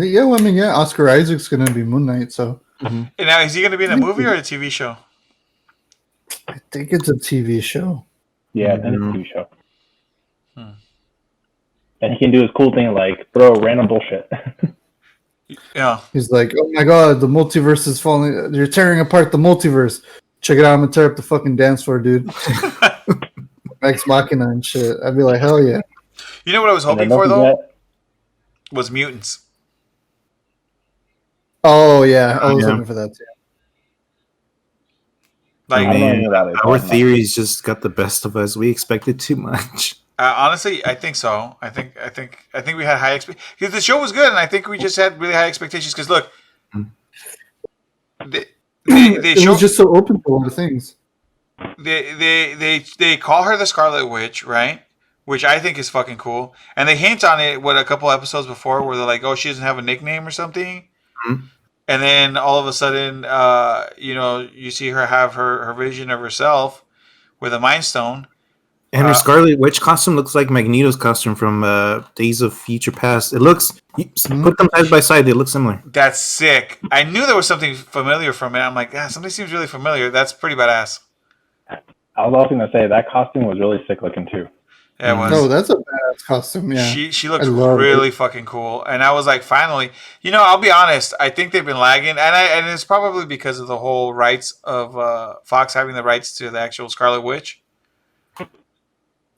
Yeah, well, I mean, yeah, Oscar Isaac's gonna be Moon Knight, so And now, is he going to be in a movie or a TV show? I think it's a TV show. Yeah, then it's a TV show. And he can do his cool thing like throw random bullshit. Yeah. He's like, oh my god, the multiverse is falling. You're tearing apart the multiverse. Check it out, I'm gonna tear up the fucking dance floor, dude. Ex Machina and shit. I'd be like, hell yeah. You know what I was hoping for though? Was mutants. Oh yeah, I was Yeah. looking for that too. Like, I don't know anything about it. Our theories just got the best of us. We expected too much. honestly, I think so. I think we had high expectations because the show was good, and I think we just had really high expectations. Because look, they It was just so open to a lot of things. they call her the Scarlet Witch, right? Which I think is fucking cool. And they hint on it a couple episodes before where they're like, oh, she doesn't have a nickname or something. Mm-hmm. And then all of a sudden, you see her have her vision of herself with a Mind Stone. And her Scarlet Witch costume looks like Magneto's costume from Days of Future Past. It looks, put them side by side, they look similar. That's sick. I knew there was something familiar from it. I'm like, something seems really familiar. That's pretty badass. I was also going to say that costume was really sick looking too. Yeah, it was. No, that's a badass costume. Yeah, She looks really fucking cool, and I was like, finally, I'll be honest. I think they've been lagging, and it's probably because of the whole rights of Fox having the rights to the actual Scarlet Witch,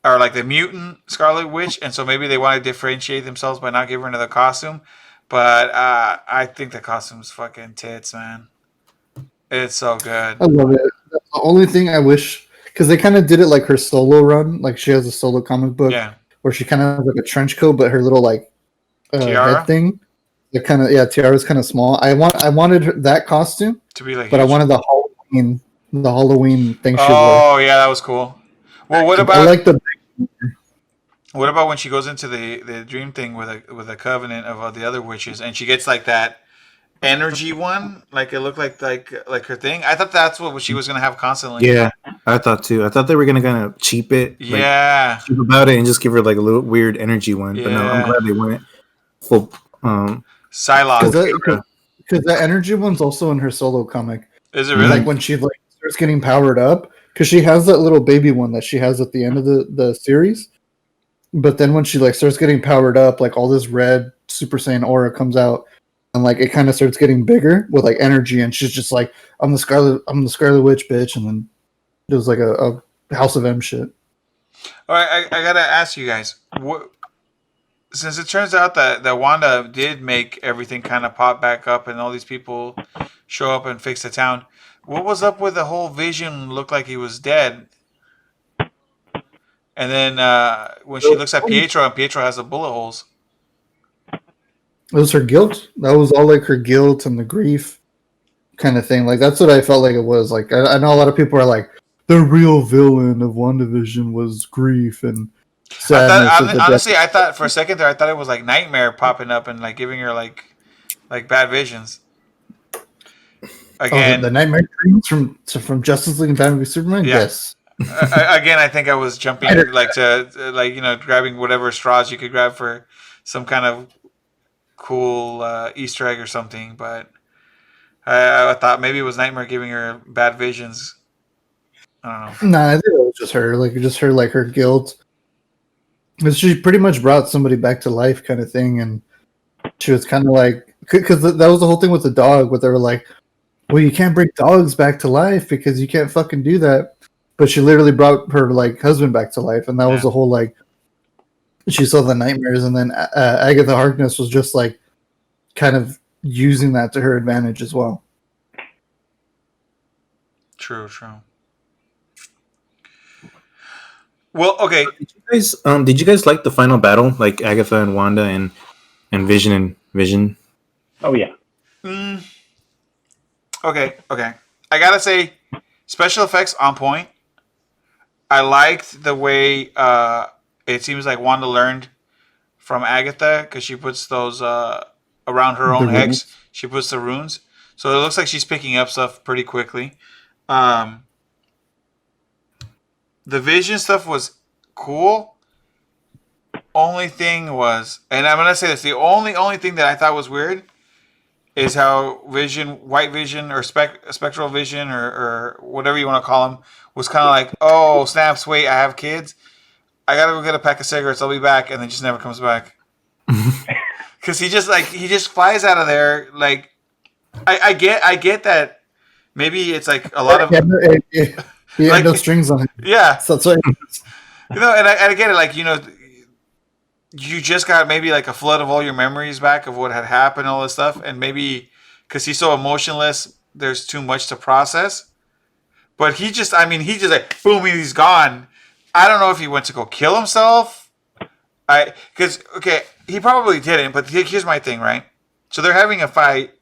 or like the mutant Scarlet Witch, and so maybe they want to differentiate themselves by not giving her another costume. But I think the costume's fucking tits, man. It's so good. I love it. The only thing I wish. Because they kind of did it like her solo run. Like she has a solo comic book where she kind of has like a trench coat, but her little like tiara head thing, it kind of tiara's kind of small. I wanted that costume to be like, but huge. I wanted the Halloween thing. Oh yeah, that was cool. Well, what about? I like the. What about when she goes into the dream thing with a covenant of the other witches, and she gets like that energy one, like it looked like her thing. I thought that's what she was gonna have constantly. Yeah, I thought too. I thought they were gonna kind of cheap it. Cheap about it and just give her like a little weird energy one. Yeah. But no, I'm glad they went full. Psylocke. Because that energy one's also in her solo comic. Is it really? Like when she starts getting powered up, because she has that little baby one that she has at the end of the series. But then when she starts getting powered up, like all this red Super Saiyan aura comes out. And like it kind of starts getting bigger with like energy, and she's just like, I'm the Scarlet Witch, bitch. And then it was like a House of M shit. All right, I gotta ask you guys, since it turns out that Wanda did make everything kind of pop back up and all these people show up and fix the town, what was up with the whole Vision looked like he was dead? And then when she looks at Pietro and Pietro has the bullet holes. It was her guilt. That was all like her guilt and the grief kind of thing. Like that's what I felt like it was. Like I know a lot of people are like, the real villain of WandaVision was grief and sadness. Honestly, I thought for a second there, I thought it was like Nightmare popping up and like giving her like bad visions. Again, the nightmare dreams from Justice League and Batman v Superman. Yeah. Yes. Again, I think I was jumping like to like grabbing whatever straws you could grab for some kind of cool Easter egg or something, but I thought maybe it was Nightmare giving her bad visions. I don't know. Nah, I think it was just her. Like just her, like her guilt. Because she pretty much brought somebody back to life, kind of thing, and she was kind of like, because that was the whole thing with the dog, where they were like, "Well, you can't bring dogs back to life because you can't fucking do that." But she literally brought her like husband back to life, and that was the whole like. She saw the nightmares, and then Agatha Harkness was just like, kind of using that to her advantage as well. True. Well, okay. Did you guys like the final battle, like Agatha and Wanda and Vision? Oh yeah. Okay. I gotta say, special effects on point. I liked the way it seems like Wanda learned from Agatha because she puts those around her own hex. She puts the runes, so it looks like she's picking up stuff pretty quickly. The Vision stuff was cool. Only thing was, and I'm gonna say this: the only thing that I thought was weird is how White Vision, or Spectral Vision, or whatever you want to call him, was kind of like, oh snaps, wait, I have kids. I gotta go get a pack of cigarettes. I'll be back, and then just never comes back. Because he just flies out of there. Like, I get that. Maybe it's like a lot of He had no strings on it. Yeah. So that's why. And I get it. Like, you just got maybe like a flood of all your memories back of what had happened, all this stuff, and maybe because he's so emotionless, there's too much to process. But he just like boom, he's gone. I don't know if he went to go kill himself. He probably didn't. But here's my thing, right? So they're having a fight.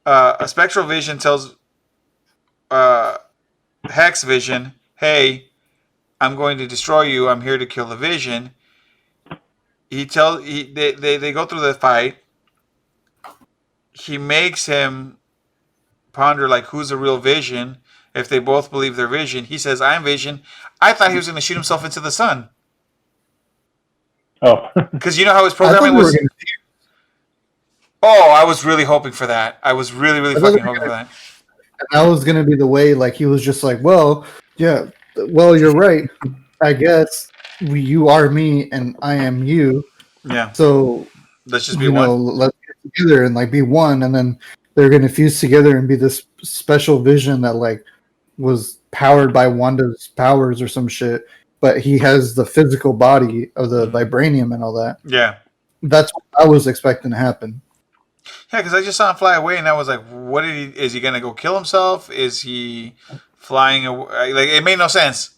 A Spectral Vision tells Hex Vision, "Hey, I'm going to destroy you. I'm here to kill the Vision." They go through the fight. He makes him ponder like who's the real Vision. If they both believe they're Vision, he says, "I'm Vision." I thought he was going to shoot himself into the sun. Oh, because you know how his programming was. Oh, I was really hoping for that. I was really fucking hoping for that. And that was going to be the way. Like he was just like, well, yeah, well, you're right. I guess you are me and I am you. Yeah. So let's just be one. Let's get together and like be one, and then they're going to fuse together and be this special Vision that like was powered by Wanda's powers or some shit. But he has the physical body of the vibranium and all that. Yeah. That's what I was expecting to happen. Yeah, because I just saw him fly away, and I was like, "What is he gonna go kill himself? Is he flying away?" Like, it made no sense.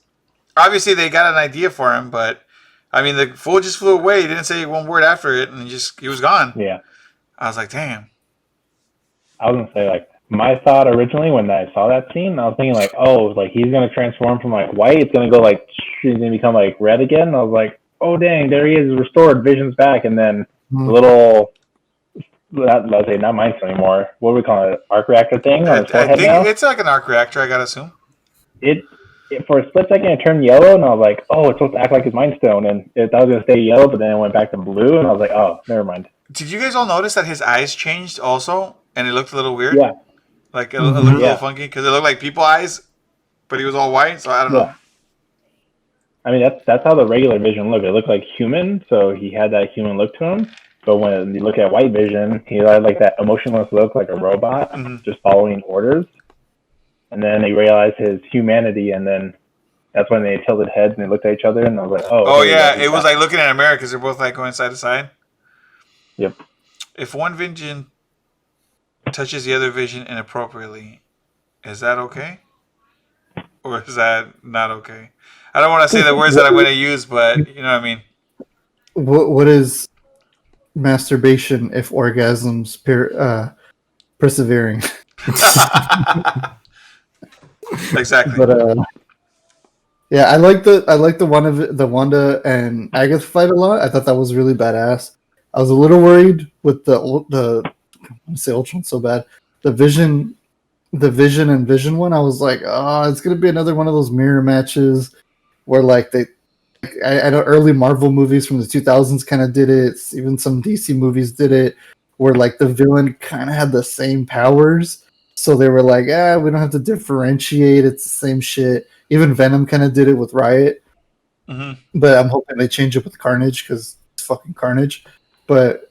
Obviously, they got an idea for him, but I mean, the fool just flew away. He didn't say one word after it, and he was gone. Yeah. I was like, "Damn." I was gonna say, like, my thought originally when I saw that scene, I was thinking like, oh, like he's gonna transform from like white, it's gonna go like he's gonna become like red again. And I was like, oh dang, there he is, restored, Vision's back, and then little. Let's say not mine anymore. What do we call it? Arc reactor thing on his forehead now? It's like an arc reactor, I gotta assume. It for a split second it turned yellow, and I was like, oh, it's supposed to act like his Mind Stone, and I was gonna stay yellow, but then it went back to blue, and I was like, oh, never mind. Did you guys all notice that his eyes changed also, and it looked a little weird? Yeah. Like it looked a little funky because it looked like people eyes, but he was all white. So I don't know. I mean, that's how the regular Vision looked. It looked like human, so he had that human look to him. But when you look at White Vision, he had like that emotionless look, like a robot, just following orders. And then he realized his humanity, and then That's when they tilted heads and they looked at each other, and I was like, oh. Oh hey, yeah, he's it was back. like looking at a mirror because they're both like going side to side. Yep. If one vision touches the other vision inappropriately, is that okay? Or is that not okay? I don't want to say the words that I'm going to use, but you know what I mean. What is masturbation if orgasms persevering? Exactly. But yeah, I like the Wanda and Agatha fight a lot. I thought that was really badass. I was a little worried with the I want to say Ultron so bad. The Vision and Vision one. I was like, oh, it's gonna be another one of those mirror matches where like I know early Marvel movies from the 2000s kind of did it. Even some DC movies did it, where like the villain kind of had the same powers. So they were like, we don't have to differentiate. It's the same shit. Even Venom kind of did it with Riot, Hmm. but I'm hoping they change it with Carnage because it's fucking Carnage. But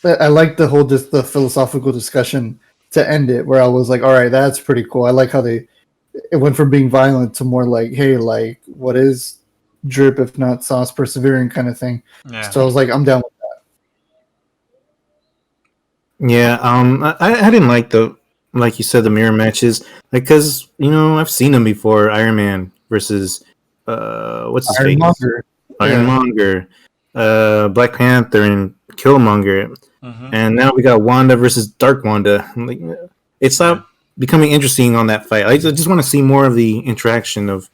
I like the whole just the philosophical discussion to end it, where I was like, all right, that's pretty cool. I like how it went from being violent to more like, hey, like what is drip if not sauce persevering kind of thing. Yeah. So I was like, I'm down with Yeah, I didn't like like you said, the mirror matches, like, because I've seen them before. Iron Man versus what's his face, Ironmonger. Ironmonger, Black Panther and Killmonger, Hmm. and now we got Wanda versus Dark Wanda. I'm like, it's not becoming interesting on that fight. I just want to see more of the interaction of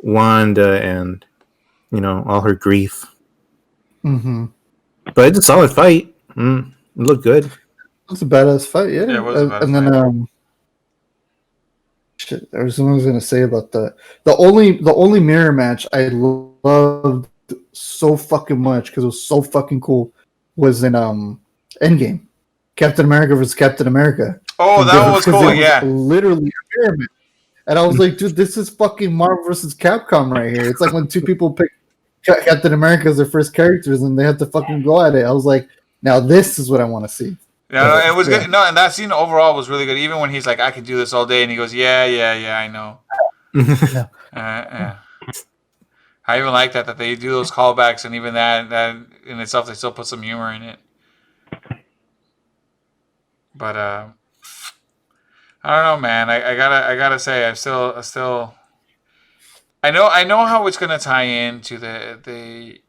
Wanda and all her grief. Mm-hmm. But it's a solid fight. It looked good. It's a badass fight, yeah. Yeah, it was a badass and then fight. shit, there was something I was gonna say about the only mirror match I loved so fucking much because it was so fucking cool was in Endgame, Captain America versus Captain America. Oh, that one was Because cool. it was Yeah. literally a mirror match. And I was like, dude, this is fucking Marvel versus Capcom right here. It's like when two people pick Captain America as their first characters and they have to fucking go at it. I was like, now this is what I want to see. No, it was Yeah. good. No, and that scene overall was really good. Even when he's like, "I could do this all day," and he goes, "Yeah, I know." Yeah. I even like that they do those callbacks, and even that in itself, they still put some humor in it. But I don't know, man. I gotta say, I still, I know how it's gonna tie into the the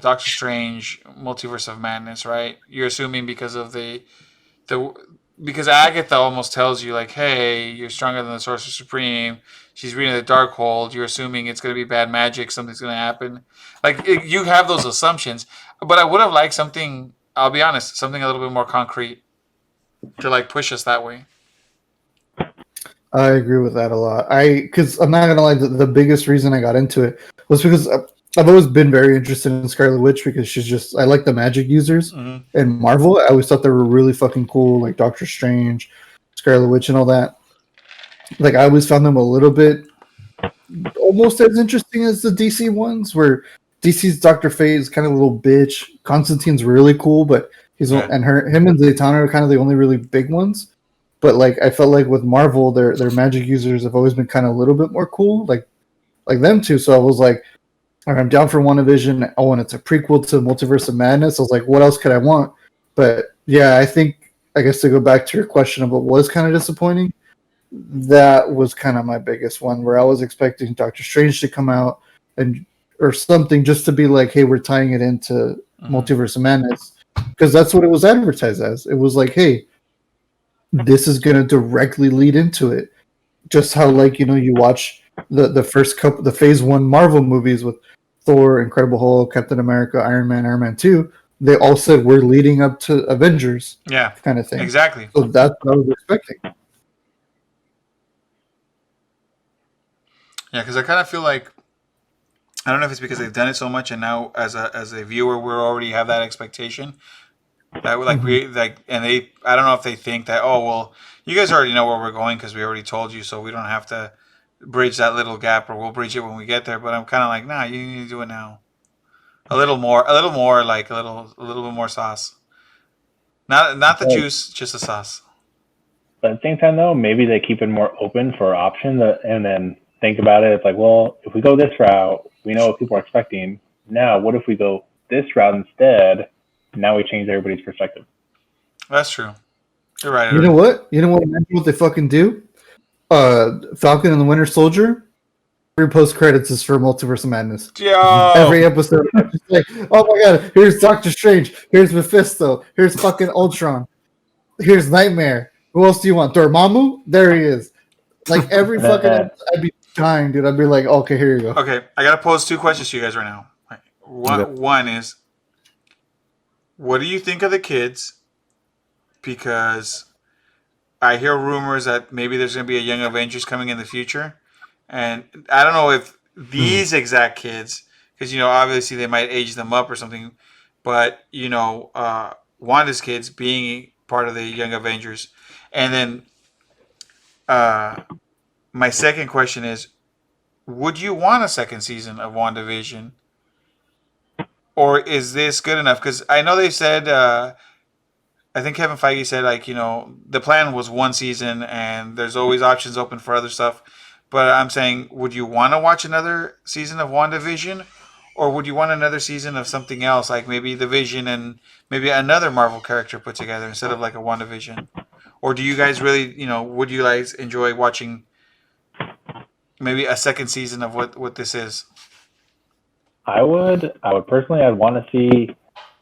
Doctor Strange multiverse of madness, right? You're assuming because of the because Agatha almost tells you like, "Hey, you're stronger than the Sorcerer Supreme." She's reading the Darkhold. You're assuming it's going to be bad magic. Something's going to happen. Like you have those assumptions, but I would have liked something. I'll be honest, something a little bit more concrete to like push us that way. I agree with that a lot. Because I'm not gonna lie, the biggest reason I got into it was because I've always been very interested in Scarlet Witch because I like the magic users Mm-hmm. and Marvel. I always thought they were really fucking cool, like Doctor Strange, Scarlet Witch, and all that. Like I always found them a little bit almost as interesting as the DC ones, where DC's Doctor Fate is kind of a little bitch. Constantine's really cool, but him and Zatanna are kind of the only really big ones. But like I felt like with Marvel, their magic users have always been kind of a little bit more cool, like them too. So I was like, all right, I'm down for WandaVision. Oh, and it's a prequel to Multiverse of Madness. I was like, what else could I want? But yeah, I guess to go back to your question about what was kind of disappointing, that was kind of my biggest one where I was expecting Doctor Strange to come out or something just to be like, hey, we're tying it into Multiverse of Madness, because that's what it was advertised as. It was like, hey, this is going to directly lead into it. Just how like you watch the first couple, the Phase 1 Marvel movies with Thor, Incredible Hulk, Captain America, Iron Man 2, they all said we're leading up to Avengers, kind of thing. Exactly. So that's what I was expecting. Yeah, because I kind of feel like I don't know if it's because they've done it so much, and now as a viewer, we already have that expectation that like we like, and I don't know if they think that you guys already know where we're going because we already told you, so we don't have to bridge that little gap, or we'll bridge it when we get there. But I'm kind of like, nah, you need to do it now. A little more, like a little bit more sauce. Not the juice, just the sauce. But at the same time, though, maybe they keep it more open for options, and then think about it. It's like, well, if we go this route, we know what people are expecting. Now, what if we go this route instead? Now we change everybody's perspective. That's true. You're right. You know what? You know what? Imagine what they fucking do. Falcon and the Winter Soldier. Every post credits is for Multiverse of Madness. Yo! Every episode, it's just like, oh my god, here's Doctor Strange, here's Mephisto, here's fucking Ultron, here's Nightmare. Who else do you want? Dormammu? There he is. Like every fucking episode, I'd be dying, dude. I'd be like, okay, here you go. Okay, I gotta pose two questions to you guys right now. Okay. One is, what do you think of the kids? Because I hear rumors that maybe there's gonna be a Young Avengers coming in the future. And I don't know if these exact kids, because, obviously they might age them up or something, but, Wanda's kids being part of the Young Avengers. And then my second question is, would you want a second season of WandaVision? Or is this good enough? Because I know they said, I think Kevin Feige said, the plan was one season and there's always options open for other stuff. But I'm saying, would you want to watch another season of WandaVision? Or would you want another season of something else, like maybe the Vision and maybe another Marvel character put together instead of like a WandaVision? Or do you guys really, would you guys enjoy watching maybe a second season of what this is? I would personally, I'd want to see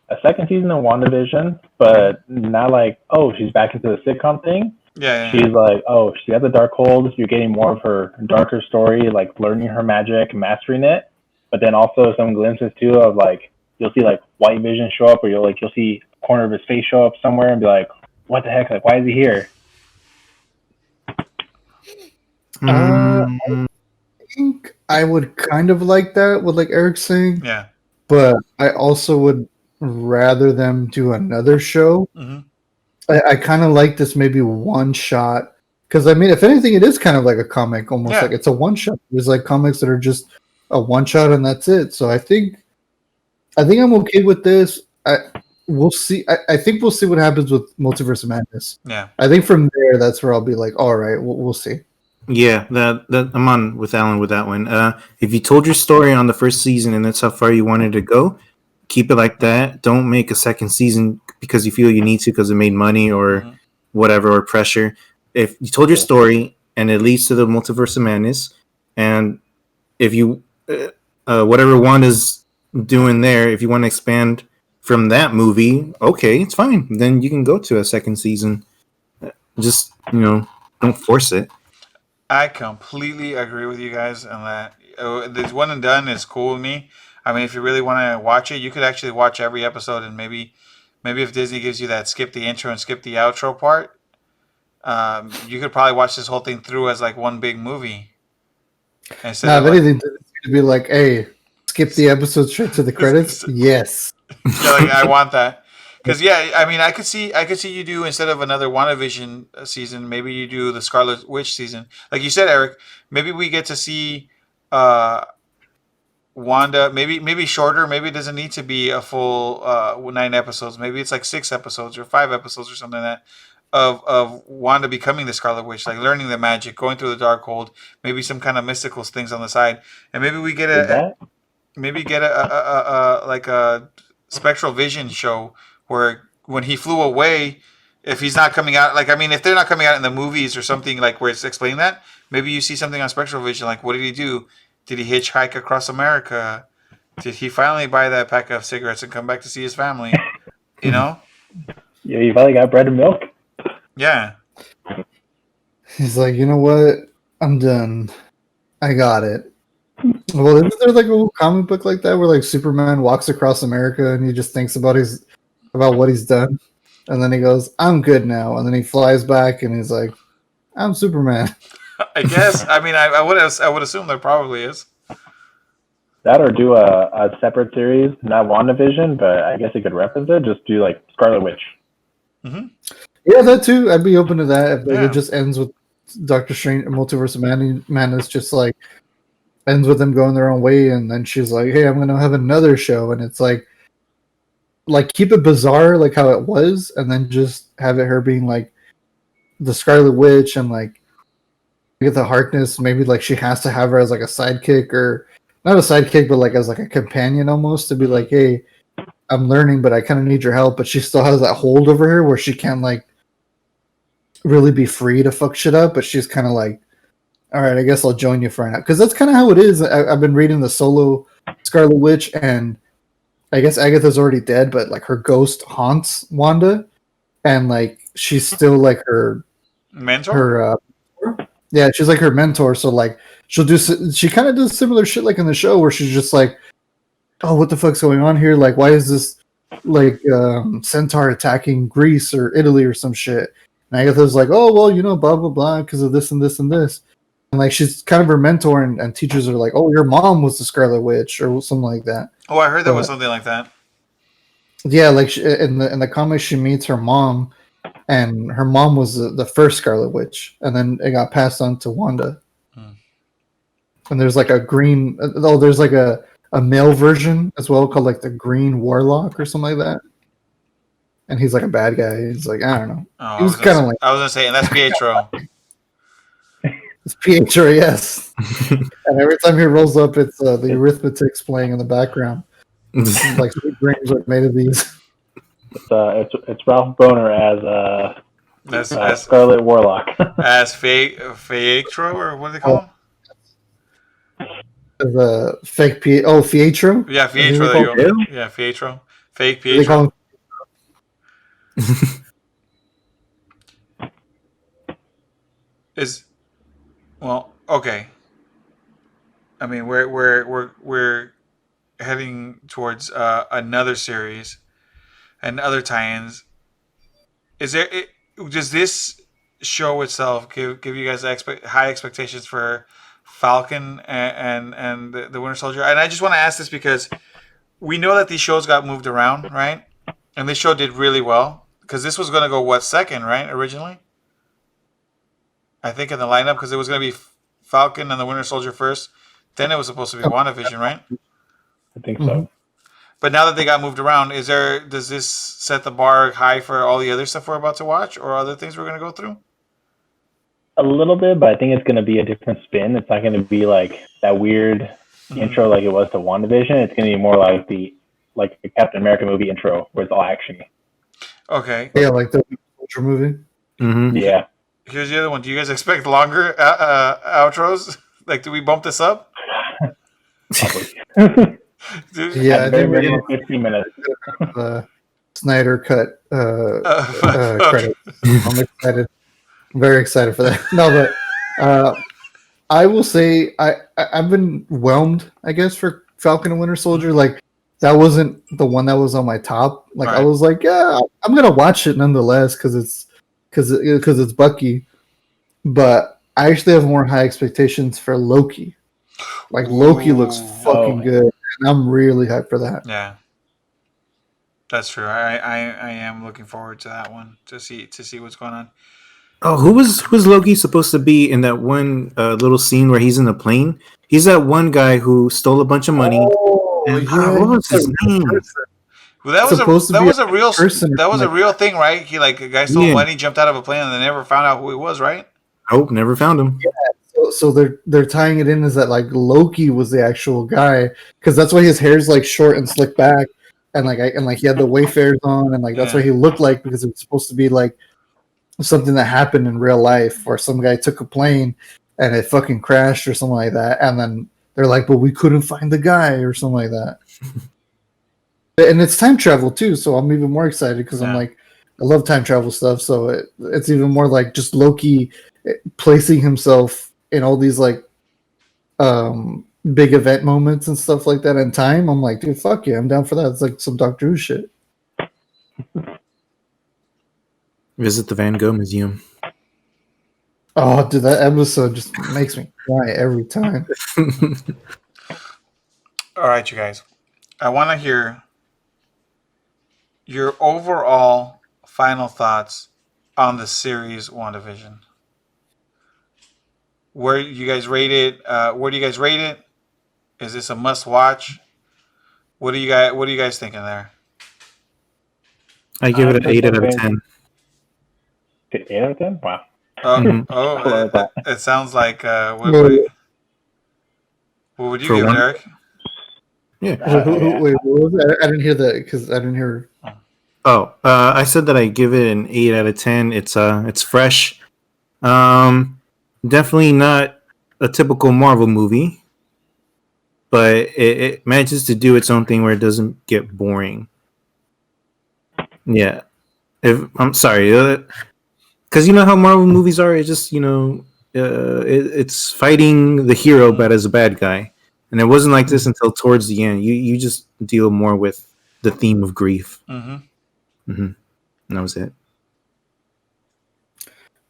a second season of WandaVision, but not like, oh, she's back into the sitcom thing. Yeah. She's like, oh, she has the Darkhold. You're getting more of her darker story, like learning her magic, mastering it. But then also some glimpses too of like, you'll see like White Vision show up, or you'll see a corner of his face show up somewhere and be like, what the heck? Like, why is he here? I think I would kind of like that, what like Eric's saying. Yeah. But I also would rather them do another show. Mm-hmm. I kind of like this maybe one shot, because I mean, if anything, it is kind of like a comic, almost like it's a one shot. There's like comics that are just a one shot and that's it. So I think I'm okay with this. We'll see. I think we'll see what happens with Multiverse of Madness. Yeah. I think from there, that's where I'll be like, all right, we'll see. Yeah, that I'm on with Alan with that one. If you told your story on the first season and that's how far you wanted to go, keep it like that. Don't make a second season because you feel you need to because it made money or whatever, or pressure. If you told your story and it leads to the Multiverse of Madness, and if you whatever Wanda's doing there, if you want to expand from that movie, okay, it's fine. Then you can go to a second season. Just don't force it. I completely agree with you guys on that. This one and done is cool with me. I mean, if you really want to watch it, you could actually watch every episode, and maybe if Disney gives you that skip the intro and skip the outro part, you could probably watch this whole thing through as like one big movie. Instead of anything, it's to be like, hey, skip the episode straight to the credits. Yes. Yeah, like, I want that. Because I mean, I could see you do, instead of another WandaVision season, maybe you do the Scarlet Witch season. Like you said, Eric, maybe we get to see Wanda, maybe shorter. Maybe it doesn't need to be a full 9 episodes. Maybe it's like 6 episodes or 5 episodes or something like that of Wanda becoming the Scarlet Witch, like learning the magic, going through the Darkhold, maybe some kind of mystical things on the side, and maybe we get a like a Spectral Vision show where when he flew away, if he's not coming out, like, I mean, if they're not coming out in the movies or something like where it's explaining that, maybe you see something on Spectral Vision, like, what did he do? Did he hitchhike across America? Did he finally buy that pack of cigarettes and come back to see his family? Yeah, you finally got bread and milk? Yeah. He's like, you know what? I'm done. I got it. Well, isn't there like a little comic book like that where like Superman walks across America and he just thinks about what he's done, and then he goes, "I'm good now," and then he flies back and he's like, "I'm Superman." I guess. I mean, I would assume there probably is. That, or do a separate series, not WandaVision, but I guess you could reference it. Just do like Scarlet Witch. Mm-hmm. Yeah, that too. I'd be open to that if it just ends with Doctor Strange, Multiverse of Madness, just like ends with them going their own way, and then she's like, "Hey, I'm gonna have another show," and it's like keep it bizarre, like how it was, and then just have it her being like the Scarlet Witch, and like Agatha Harkness, maybe like she has to have her as like a sidekick, or not a sidekick, but like as like a companion almost, to be like, hey, I'm learning, but I kind of need your help. But she still has that hold over her where she can't like really be free to fuck shit up. But she's kind of like, all right, I guess I'll join you for now, because that's kind of how it is. I've been reading the solo Scarlet Witch, and I guess Agatha's already dead, but like her ghost haunts Wanda, and like she's still like her Mentor? yeah, she's like her mentor. So like she kind of does similar shit like in the show where she's just like, oh, what the fuck's going on here? Like, why is this like centaur attacking Greece or Italy or some shit? And Agatha's like, oh well, blah blah blah because of this and this and this. And like she's kind of her mentor, and teachers are like, oh, your mom was the Scarlet Witch or something like that. Oh, I heard there was something like that. Yeah, like in the comics, she meets her mom, and her mom was the first Scarlet Witch, and then it got passed on to Wanda. And there's like a green, there's like a male version as well called like the Green Warlock or something like that. And he's like a bad guy. He's like, I don't know. Oh, He was kind of like, I was gonna say, and that's Pietro. it's Pietro, yes. And every time he rolls up, it's the arithmetic's playing in the background. Like sweet dreams are made of these. It's Ralph Boner as As Scarlet Warlock. as Pietro, or what do they call him? The fake Pietro. Yeah, Pietro. There you go. Yeah, Pietro. Fake They call Pietro. him Okay. I mean, we're heading towards another series and other tie-ins. Does this show itself give you guys high expectations for Falcon and the Winter Soldier? And I just want to ask this because we know that these shows got moved around, right? And this show did really well because this was going to go second, right? Originally, I think in the lineup, because it was going to be Falcon and the Winter Soldier first. Then it was supposed to be WandaVision, right? I think so. But now that they got moved around, does this set the bar high for all the other stuff we're about to watch, or other things we're going to go through? A little bit, but I think it's going to be a different spin. It's not going to be like that weird intro like it was to WandaVision. It's going to be more like the Captain America movie intro, where it's all action. Okay. yeah, like the Soldier movie. Mm-hmm. Yeah. Here's the other one. Do you guys expect longer outros? Like, do we bump this up? Yeah, I think we're very gonna 15 minutes. Snyder cut Okay. credits. I'm excited. I'm very excited for that. No, but I will say I've been whelmed, I guess, for Falcon and Winter Soldier. Like that wasn't the one that was on my top. Like I Right. was like, yeah, I'm gonna watch it nonetheless because it's Bucky. But I actually have more high expectations for Loki. Like Loki looks fucking good, and I'm really hyped for that. Yeah, that's true. I am looking forward to that one to see what's going on. Oh, who's Loki supposed to be in that one little scene where he's in the plane? He's that one guy who stole a bunch of money. And, what was his name? Well, that was a real thing, right? He a guy stole money, jumped out of a plane, and they never found out who he was, right? Nope, never found him. Yeah, so they're tying it in as that like Loki was the actual guy, because that's why his hair's like short and slicked back, and he had the Wayfarers on, and that's what he looked like, because it was supposed to be like something that happened in real life, where some guy took a plane and it fucking crashed or something like that, and then they're like, but we couldn't find the guy or something like that. And it's time travel too, so I'm even more excited because I'm like, I love time travel stuff, so it's even more like just Loki placing himself in all these like big event moments and stuff like that in time. I'm like, dude, fuck yeah, I'm down for that. It's like some Doctor Who shit. Visit the Van Gogh Museum. Oh, dude, that episode just makes me cry every time. All right, you guys. I want to hear your overall final thoughts on the series WandaVision. Where do you guys rate it? Is this a must-watch? What are you guys thinking there? I give it an 8 out of 10. 8 out of 10? Wow. Mhm. Oh, it sounds like Wait, what would you For give it, one, Eric? yeah. wait, what was that? I didn't hear that because I didn't hear. Oh, I said that I give it an 8 out of 10. It's fresh. Um, Definitely not a typical Marvel movie, but it manages to do its own thing where it doesn't get boring. Yeah. If I'm sorry, because you know how Marvel movies are. It's just it's fighting the hero, but as a bad guy, and it wasn't like this until towards the end. You just deal more with the theme of grief. Mm-hmm. Mm-hmm. And that was it.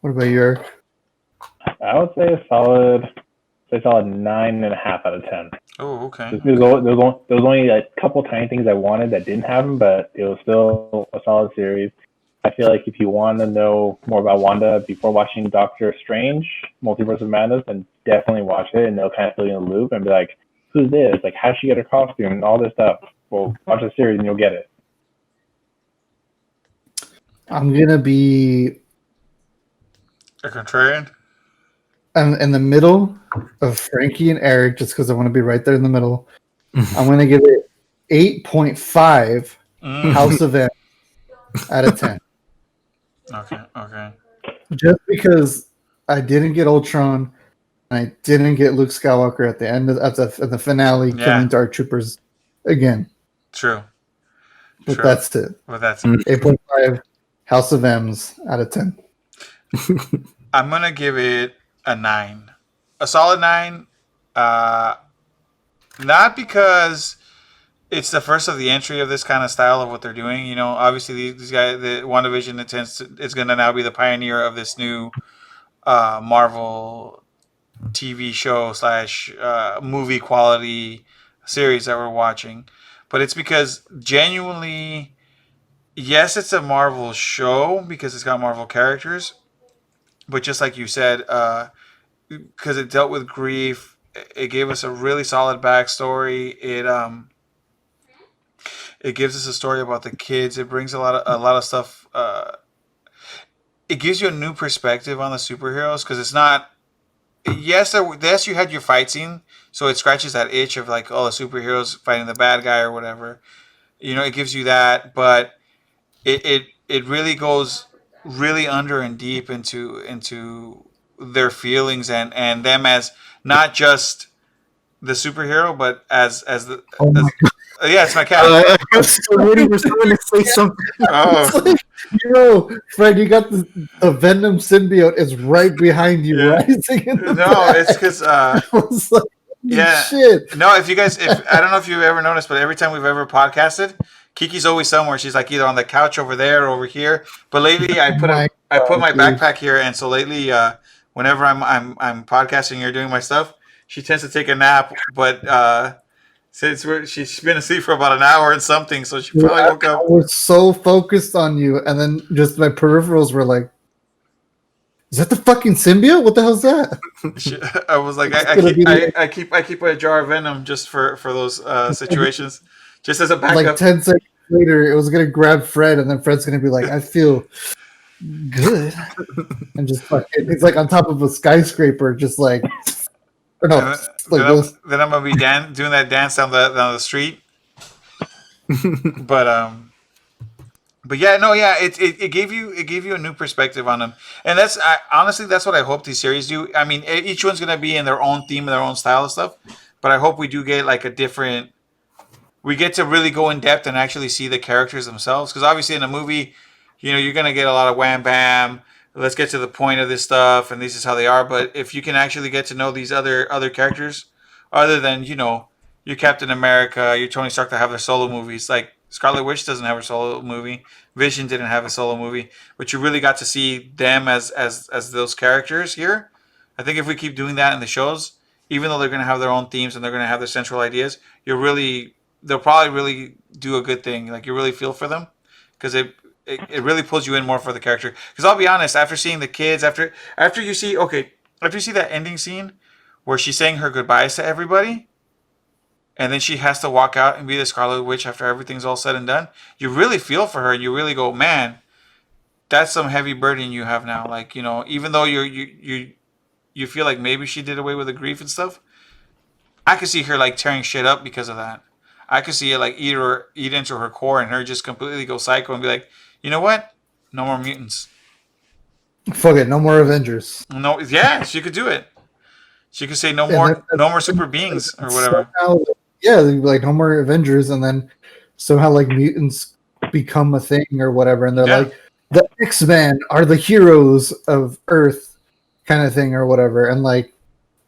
What about you, Eric? I would say a solid 9.5 out of 10. Oh, okay. Just because there was only a couple tiny things I wanted that didn't happen, but it was still a solid series. I feel like if you want to know more about Wanda before watching Doctor Strange, Multiverse of Madness, then definitely watch it, and they'll kind of fill you in the loop and be like, who's this? Like, how did she get her costume and all this stuff? Well, watch the series and you'll get it. I'm gonna be A contrarian? in the middle of Frankie and Eric just because I want to be right there in the middle. I'm gonna give it 8.5 House of M out of 10. Okay. Just because I didn't get Ultron, and I didn't get Luke Skywalker at the end of the finale, killing Dark Troopers again. True. But that's it. But that's 8.5 House of M's out of 10. I'm gonna give it a 9, a solid 9. Not because it's the first of the entry of this kind of style of what they're doing. You know, obviously these guys, the WandaVision is going to now be the pioneer of this new Marvel TV show / movie quality series that we're watching. But it's because genuinely, yes, it's a Marvel show because it's got Marvel characters. But just like you said, because it dealt with grief, it gave us a really solid backstory. It gives us a story about the kids. It brings a lot of stuff. It gives you a new perspective on the superheroes because it's not. Yes, you had your fight scene, so it scratches that itch of like, oh, the superheroes fighting the bad guy or whatever. You know, it gives you that, but it really goes really under and deep into their feelings and them as not just the superhero, but as the yeah, it's my cat. I was so ready for someone to say something. Oh, Like, Fred, you got the Venom symbiote is right behind you, rising in the back. it's because I was like, yeah, shit. no. If I don't know if you've ever noticed, but every time we've ever podcasted, Kiki's always somewhere. She's like either on the couch over there or over here. But lately, I put my backpack here, and so lately, whenever I'm podcasting or doing my stuff, she tends to take a nap. But since she's been asleep for about an hour and something, so she probably woke up. I was so focused on you, and then just my peripherals were like, "Is that the fucking symbiote? What the hell's that?" I was like, I keep a jar of Venom just for those situations, just as a backup. Like 10 seconds later, it was gonna grab Fred, and then Fred's gonna be like, "I feel good," and just fucking, it's like on top of a skyscraper, just like, or no, then I'm gonna be doing that dance down the street. But yeah, no, yeah, it gave you a new perspective on them, and honestly that's what I hope these series do. I mean, each one's gonna be in their own theme and their own style of stuff, but I hope we do get like a different. We get to really go in depth and actually see the characters themselves, because obviously in a movie, you know, you're gonna get a lot of wham bam. Let's get to the point of this stuff, and this is how they are. But if you can actually get to know these other characters, other than your Captain America, your Tony Stark that have their solo movies, like Scarlet Witch doesn't have a solo movie, Vision didn't have a solo movie, but you really got to see them as those characters here. I think if we keep doing that in the shows, even though they're going to have their own themes and they're going to have their central ideas, they'll probably really do a good thing. Like you really feel for them because it really pulls you in more for the character. Because I'll be honest, after seeing the kids, after you see that ending scene where she's saying her goodbyes to everybody, and then she has to walk out and be the Scarlet Witch after everything's all said and done, you really feel for her. And you really go, man, that's some heavy burden you have now. Like, you know, even though you feel like maybe she did away with the grief and stuff, I could see her like tearing shit up because of that. I could see it like eat into her core and her just completely go psycho and be like, you know what? No more mutants. Fuck it, no more Avengers. No, yeah, she could do it. She could say And then- no more super beings or whatever. Somehow, yeah, like no more Avengers, and then somehow like mutants become a thing or whatever, and they're Yeah. like the X-Men are the heroes of Earth, kind of thing or whatever, and like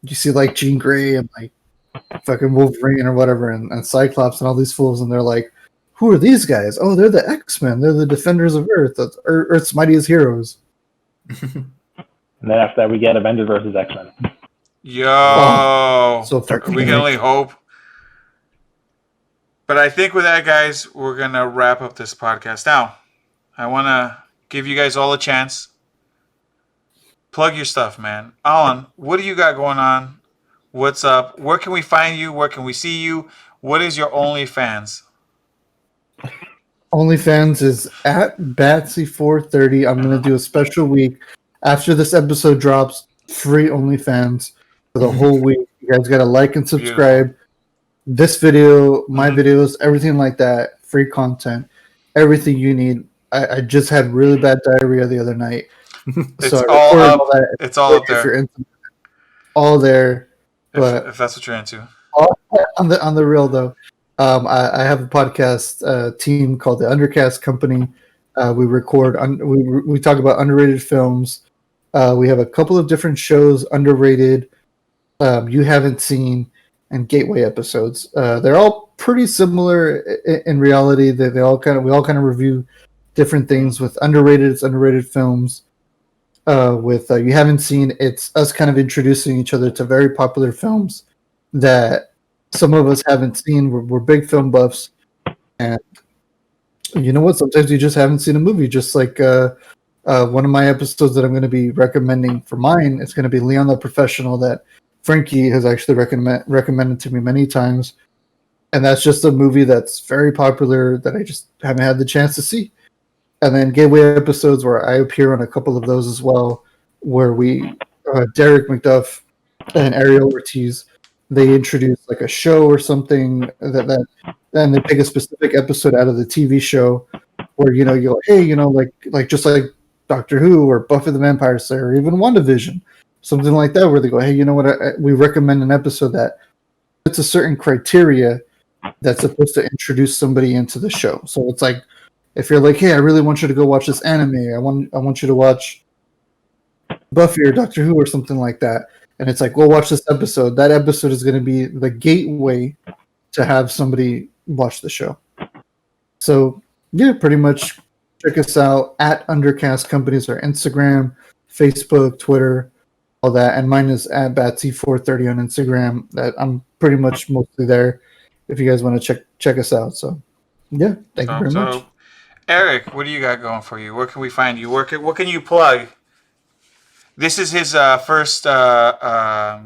you see like Jean Grey and like fucking Wolverine or whatever, and Cyclops and all these fools, and they're like, who are these guys? Oh, they're the X-Men. They're the defenders of Earth. That's Earth's mightiest heroes. And then after that, we get Avengers versus X-Men. Yo, So fucking we can only hope. But I think with that, guys, we're gonna wrap up this podcast. Now, I want to give you guys all a chance. Plug your stuff, man. Alan, what do you got going on? What's up? Where can we find you? Where can we see you? What is your OnlyFans? OnlyFans is at Batsy430. I'm gonna do a special week after this episode drops. Free OnlyFans for the whole week. You guys gotta like and subscribe. This video, my videos, everything like that. Free content, everything you need. I just had really bad diarrhea the other night, It's so I all recorded up. all that. It's all up If there. you're into all there, but If that's what you're into. on the real though, I have a podcast team called the Undercast Company. We record we talk about underrated films. We have a couple of different shows, underrated, you haven't seen, and gateway episodes. They're all pretty similar in reality. We all kind of review different things. With underrated, it's underrated films. With you haven't seen, it's us kind of introducing each other to very popular films that some of us haven't seen. We're big film buffs, and you know what? Sometimes you just haven't seen a movie. Just like one of my episodes that I'm going to be recommending for mine, it's going to be Leon the Professional, that Frankie has actually recommended to me many times, and that's just a movie that's very popular that I just haven't had the chance to see. And then gateway episodes where I appear on a couple of those as well, where we Derek McDuff and Ariel Ortiz, they introduce like a show or something that then they pick a specific episode out of the TV show where you go, hey, like just like Doctor Who or Buffy the Vampire Slayer or even WandaVision, something like that, where they go, hey, you know what, we recommend an episode that fits a certain criteria that's supposed to introduce somebody into the show. So it's like, if you're like, hey, I really want you to go watch this anime, I want you to watch Buffy or Doctor Who or something like that, and it's like, well, watch this episode. That episode is going to be the gateway to have somebody watch the show. So yeah, pretty much check us out at Undercast Companies, or Instagram, Facebook, Twitter, all that. And mine is at Batsy430 on Instagram. That I'm pretty much mostly there if you guys want to check us out. So yeah, thank you very much. Eric, what do you got going for you? Where can we find you? What can you plug? This is his first foray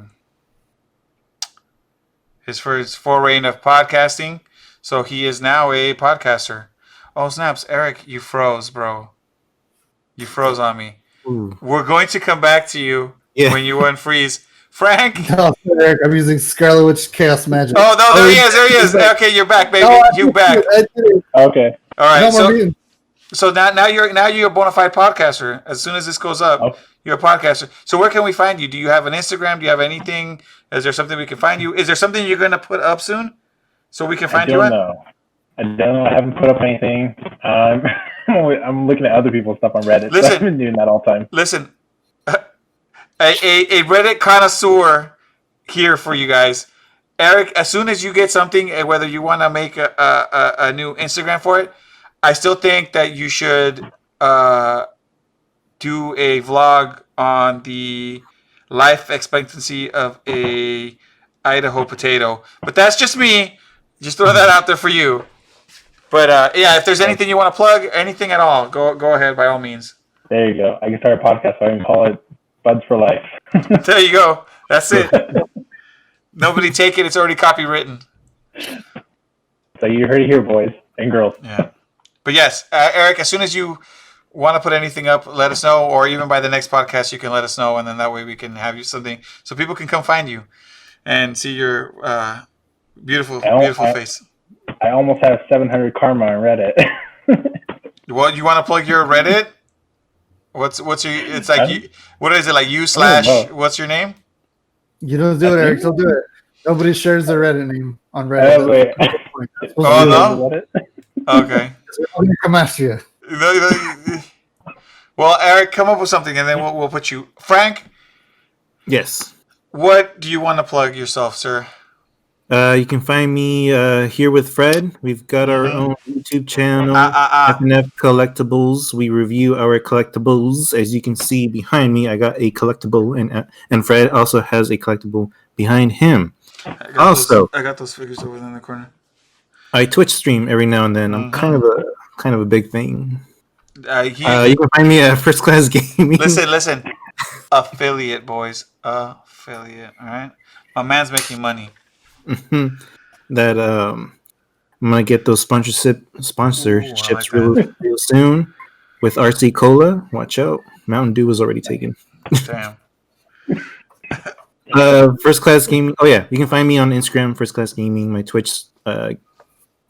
into podcasting, so he is now a podcaster. Oh snaps, Eric, you froze, bro. You froze on me. Ooh. We're going to come back to you when you unfreeze. Frank. No, Eric, I'm using Scarlet Witch Chaos Magic. Oh no, there he is. There he is. Okay, you're back, baby. You back. Okay. All right. No, So now you're a bona fide podcaster. As soon as this goes up, you're a podcaster. So where can we find you? Do you have an Instagram? Do you have anything? Is there something we can find you? Is there something you're going to put up soon, so we can find you? I don't know. I haven't put up anything. I'm looking at other people's stuff on Reddit. Listen, so I've been doing that all the time. Listen, a Reddit connoisseur here for you guys. Eric, as soon as you get something, whether you want to make a new Instagram for it, I still think that you should do a vlog on the life expectancy of a Idaho potato. But that's just me. Just throw that out there for you. But yeah, if there's anything you want to plug, anything at all, go ahead by all means. There you go. I can start a podcast, so I can call it Buds for Life. There you go. That's it. Nobody take it. It's already copywritten. So you heard it here, boys and girls. Yeah. But yes, Eric, as soon as you want to put anything up, let us know, or even by the next podcast, you can let us know, and then that way we can have you something so people can come find you and see your beautiful face. I almost have 700 karma on Reddit. Well, you want to plug your Reddit? What's your? It's like you. What is it like? You / What's your name? You don't do it, Eric. Don't do it. Nobody shares their Reddit name on Reddit. Oh no. Okay. Come after you. Well, Eric, come up with something, and then we'll put you. Frank. Yes. What do you want to plug yourself, sir? You can find me here with Fred. We've got our own YouTube channel, FNF Collectibles. We review our collectibles. As you can see behind me, I got a collectible, and Fred also has a collectible behind him. I got those figures over there in the corner. I Twitch stream every now and then. I'm kind of a big thing. You can find me at First Class Gaming. Listen. Affiliate, boys. Affiliate. All right. My man's making money. That I'm gonna get those sponsorships real soon with RC Cola. Watch out, Mountain Dew was already taken. Damn. First Class Gaming. Oh yeah, you can find me on Instagram, First Class Gaming. My Twitch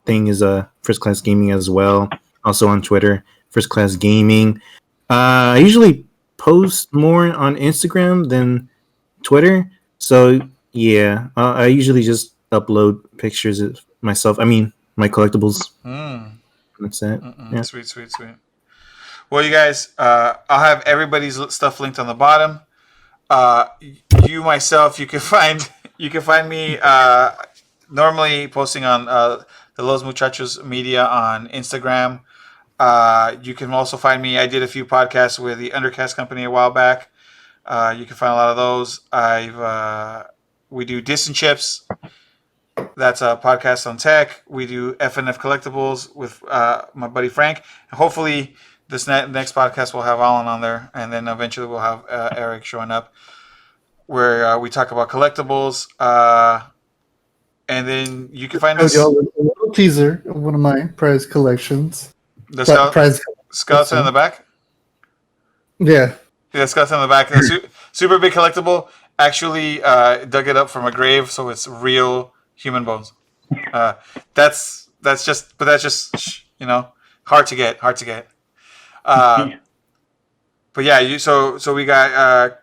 thing is First Class Gaming as well. Also on Twitter, First Class Gaming. I usually post more on Instagram than Twitter, so yeah, I usually just upload pictures of myself. I mean, my collectibles. That's it. Yeah. Sweet. Well, you guys, I'll have everybody's stuff linked on the bottom. You can find me normally posting on the Los Muchachos media on Instagram. You can also find me. I did a few podcasts with the Undercast Company a while back. You can find a lot of those. We do Diss and Chips. That's a podcast on tech. We do FNF Collectibles with my buddy Frank. Hopefully, this next podcast will have Alan on there, and then eventually we'll have Eric showing up, where we talk about collectibles. And then you can find us. A little teaser of one of my prize collections. The skeleton in the back. Yeah. Yeah, skeleton in the back. Super big collectible. Actually, dug it up from a grave, so it's real human bones. That's just hard to get. But yeah, so we got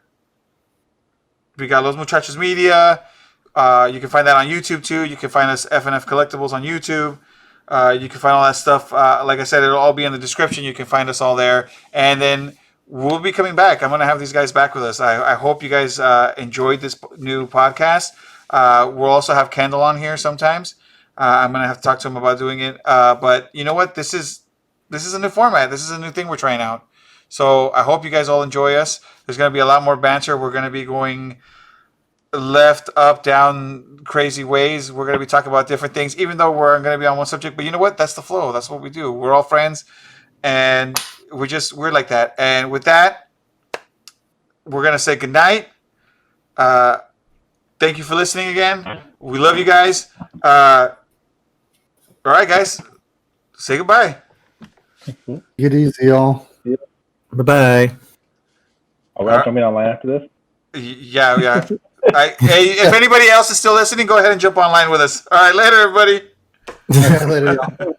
Los Muchachos Media. You can find that on YouTube too. You can find us FNF Collectibles on YouTube. You can find all that stuff. Like I said, it'll all be in the description. You can find us all there, and then we'll be coming back. I'm going to have these guys back with us. I hope you guys enjoyed this new podcast. We'll also have Kendall on here sometimes. I'm going to have to talk to him about doing it. But you know what? This is a new format. This is a new thing we're trying out. So I hope you guys all enjoy us. There's going to be a lot more banter. We're going to be going left, up, down, crazy ways. We're going to be talking about different things, even though we're going to be on one subject. But you know what? That's the flow. That's what we do. We're all friends, and we're like that. And with that, we're going to say goodnight. Thank you for listening again. We love you guys. All right, guys. Say goodbye. Get easy, y'all. Bye-bye. Are we jumping online after this? Yeah. Hey, if anybody else is still listening, go ahead and jump online with us. All right, later, everybody. Later, y'all.